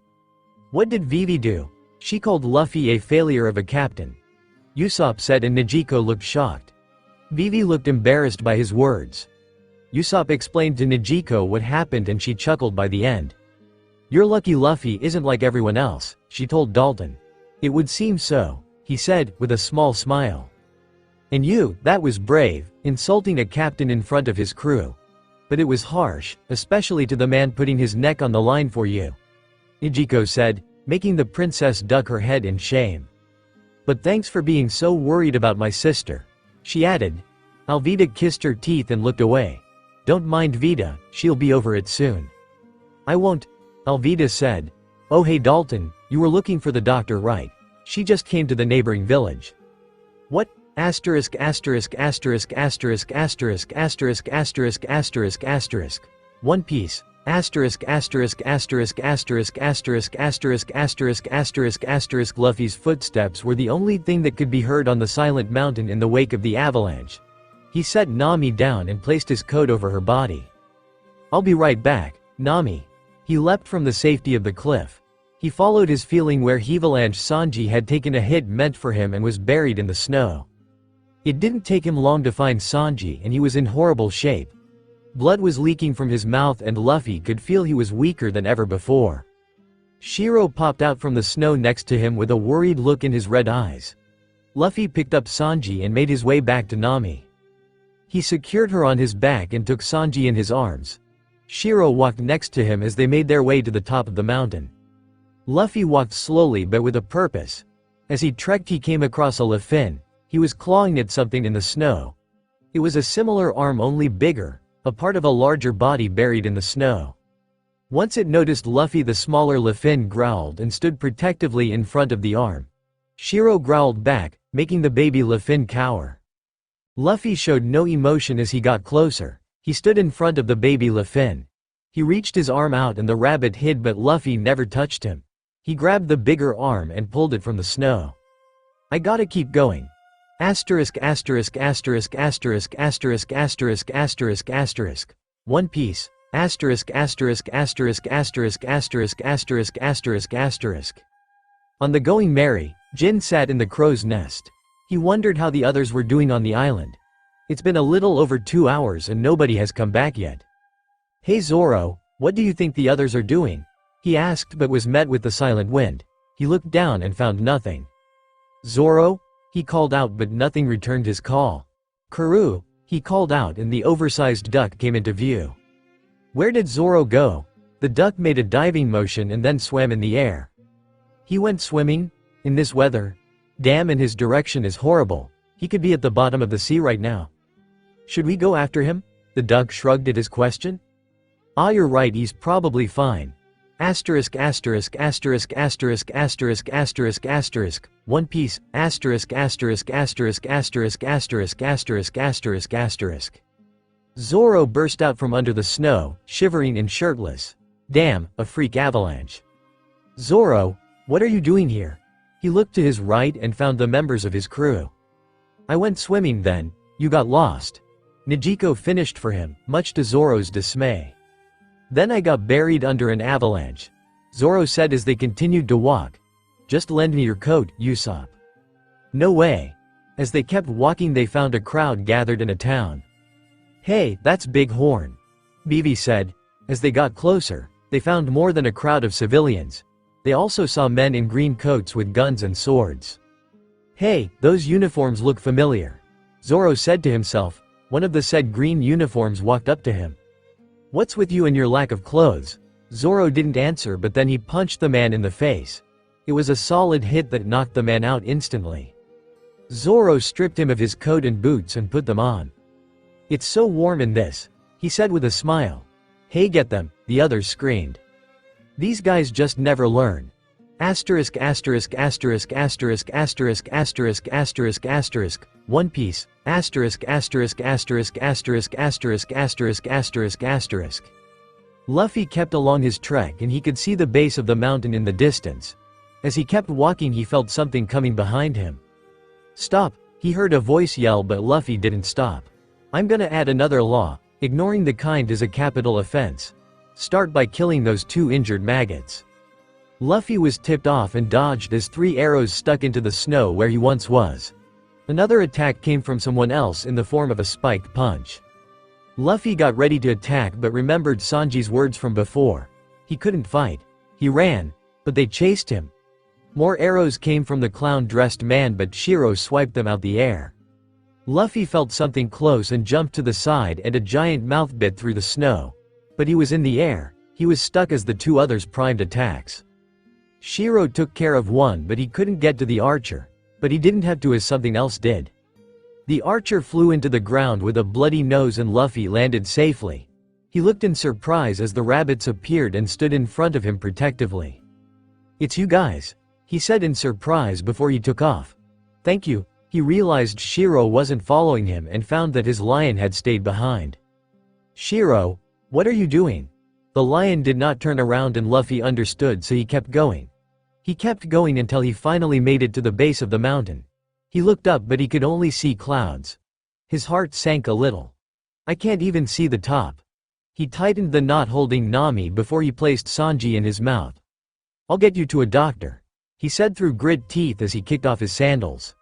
"What did Vivi do?" She called Luffy a failure of a captain, Usopp said, and Nejico looked shocked. Vivi looked embarrassed by his words. Usopp explained to Nejico what happened and she chuckled by the end. You're lucky Luffy isn't like everyone else, she told Dalton. It would seem so, he said, with a small smile. And you, that was brave, insulting a captain in front of his crew. But it was harsh, especially to the man putting his neck on the line for you, Nejico said, making the princess duck her head in shame. But thanks for being so worried about my sister, she added. Alvida kissed her teeth and looked away. Don't mind Vita, she'll be over it soon. I won't, Alvida said. Oh hey Dalton, you were looking for the doctor right? She just came to the neighboring village. What? Asterisk asterisk asterisk asterisk asterisk asterisk asterisk asterisk asterisk. One Piece. Asterisk asterisk asterisk asterisk asterisk asterisk asterisk asterisk asterisk. Luffy's footsteps were the only thing that could be heard on the silent mountain in the wake of the avalanche. He set Nami down and placed his coat over her body. I'll be right back, Nami. He leapt from the safety of the cliff. He followed his feeling where Hivalanche Sanji had taken a hit meant for him and was buried in the snow. It didn't take him long to find Sanji and he was in horrible shape. Blood was leaking from his mouth and Luffy could feel he was weaker than ever before. Shiro popped out from the snow next to him with a worried look in his red eyes. Luffy picked up Sanji and made his way back to Nami. He secured her on his back and took Sanji in his arms. Shiro walked next to him as they made their way to the top of the mountain. Luffy walked slowly but with a purpose. As he trekked he came across a luffy. He was clawing at something in the snow. It was a similar arm only bigger, a part of a larger body buried in the snow. Once it noticed Luffy, the smaller luffy growled and stood protectively in front of the arm. Shiro growled back, making the baby luffy cower. Luffy showed no emotion as he got closer. He stood in front of the baby luffy. He reached his arm out and the rabbit hid, but Luffy never touched him. He grabbed the bigger arm and pulled it from the snow. I gotta keep going. Asterisk asterisk asterisk asterisk asterisk asterisk asterisk asterisk. One Piece. Asterisk asterisk asterisk asterisk asterisk asterisk asterisk asterisk. On the Going Merry, Jin sat in the crow's nest. He wondered how the others were doing on the island. It's been a little over 2 hours and nobody has come back yet. Hey Zoro, what do you think the others are doing? He asked but was met with the silent wind. He looked down and found nothing. Zoro? He called out but nothing returned his call. Karoo, he called out and the oversized duck came into view. Where did Zoro go? The duck made a diving motion and then swam in the air. He went swimming? In this weather? Damn, and his direction is horrible. He could be at the bottom of the sea right now. Should we go after him? The duck shrugged at his question. Ah, you're right, he's probably fine. Asterisk asterisk asterisk asterisk asterisk asterisk asterisk. One Piece. Asterisk asterisk asterisk asterisk asterisk asterisk asterisk asterisk. Zoro burst out from under the snow, shivering and shirtless. Damn, a freak avalanche. Zoro, what are you doing here? He looked to his right and found the members of his crew. I went swimming then, you got lost. Nejico finished for him, much to Zoro's dismay. Then I got buried under an avalanche. Zoro said as they continued to walk. Just lend me your coat, Usopp. No way. As they kept walking they found a crowd gathered in a town. Hey, that's Big Horn. Vivi said. As they got closer, they found more than a crowd of civilians. They also saw men in green coats with guns and swords. Hey, those uniforms look familiar. Zoro said to himself. One of the said green uniforms walked up to him. What's with you and your lack of clothes? Zoro didn't answer, but then he punched the man in the face. It was a solid hit that knocked the man out instantly. Zoro stripped him of his coat and boots and put them on. It's so warm in this, he said with a smile. Hey, get them, the others screamed. These guys just never learn. Asterisk asterisk asterisk asterisk asterisk asterisk asterisk asterisk. One Piece. Asterisk asterisk asterisk asterisk asterisk asterisk asterisk asterisk. Luffy kept along his trek and he could see the base of the mountain in the distance. As he kept walking he felt something coming behind him. Stop, he heard a voice yell, but Luffy didn't stop. I'm gonna add another law, ignoring the kind is a capital offense. Start by killing those 2 injured maggots. Luffy was tipped off and dodged as 3 arrows stuck into the snow where he once was. Another attack came from someone else in the form of a spiked punch. Luffy got ready to attack but remembered Sanji's words from before. He couldn't fight. He ran, but they chased him. More arrows came from the clown-dressed man but Shiro swiped them out the air. Luffy felt something close and jumped to the side and a giant mouth bit through the snow. But he was in the air. He was stuck as the 2 others primed attacks. Shiro took care of one but he couldn't get to the archer. But he didn't have to as something else did. The archer flew into the ground with a bloody nose and Luffy landed safely. He looked in surprise as the rabbits appeared and stood in front of him protectively. "It's you guys," he said in surprise before he took off. "Thank you." He realized Shiro wasn't following him and found that his lion had stayed behind. "Shiro, what are you doing?" The lion did not turn around and Luffy understood so he kept going. He kept going until he finally made it to the base of the mountain. He looked up but he could only see clouds. His heart sank a little. "I can't even see the top." He tightened the knot holding Nami before he placed Sanji in his mouth. "I'll get you to a doctor," he said through grit teeth as he kicked off his sandals.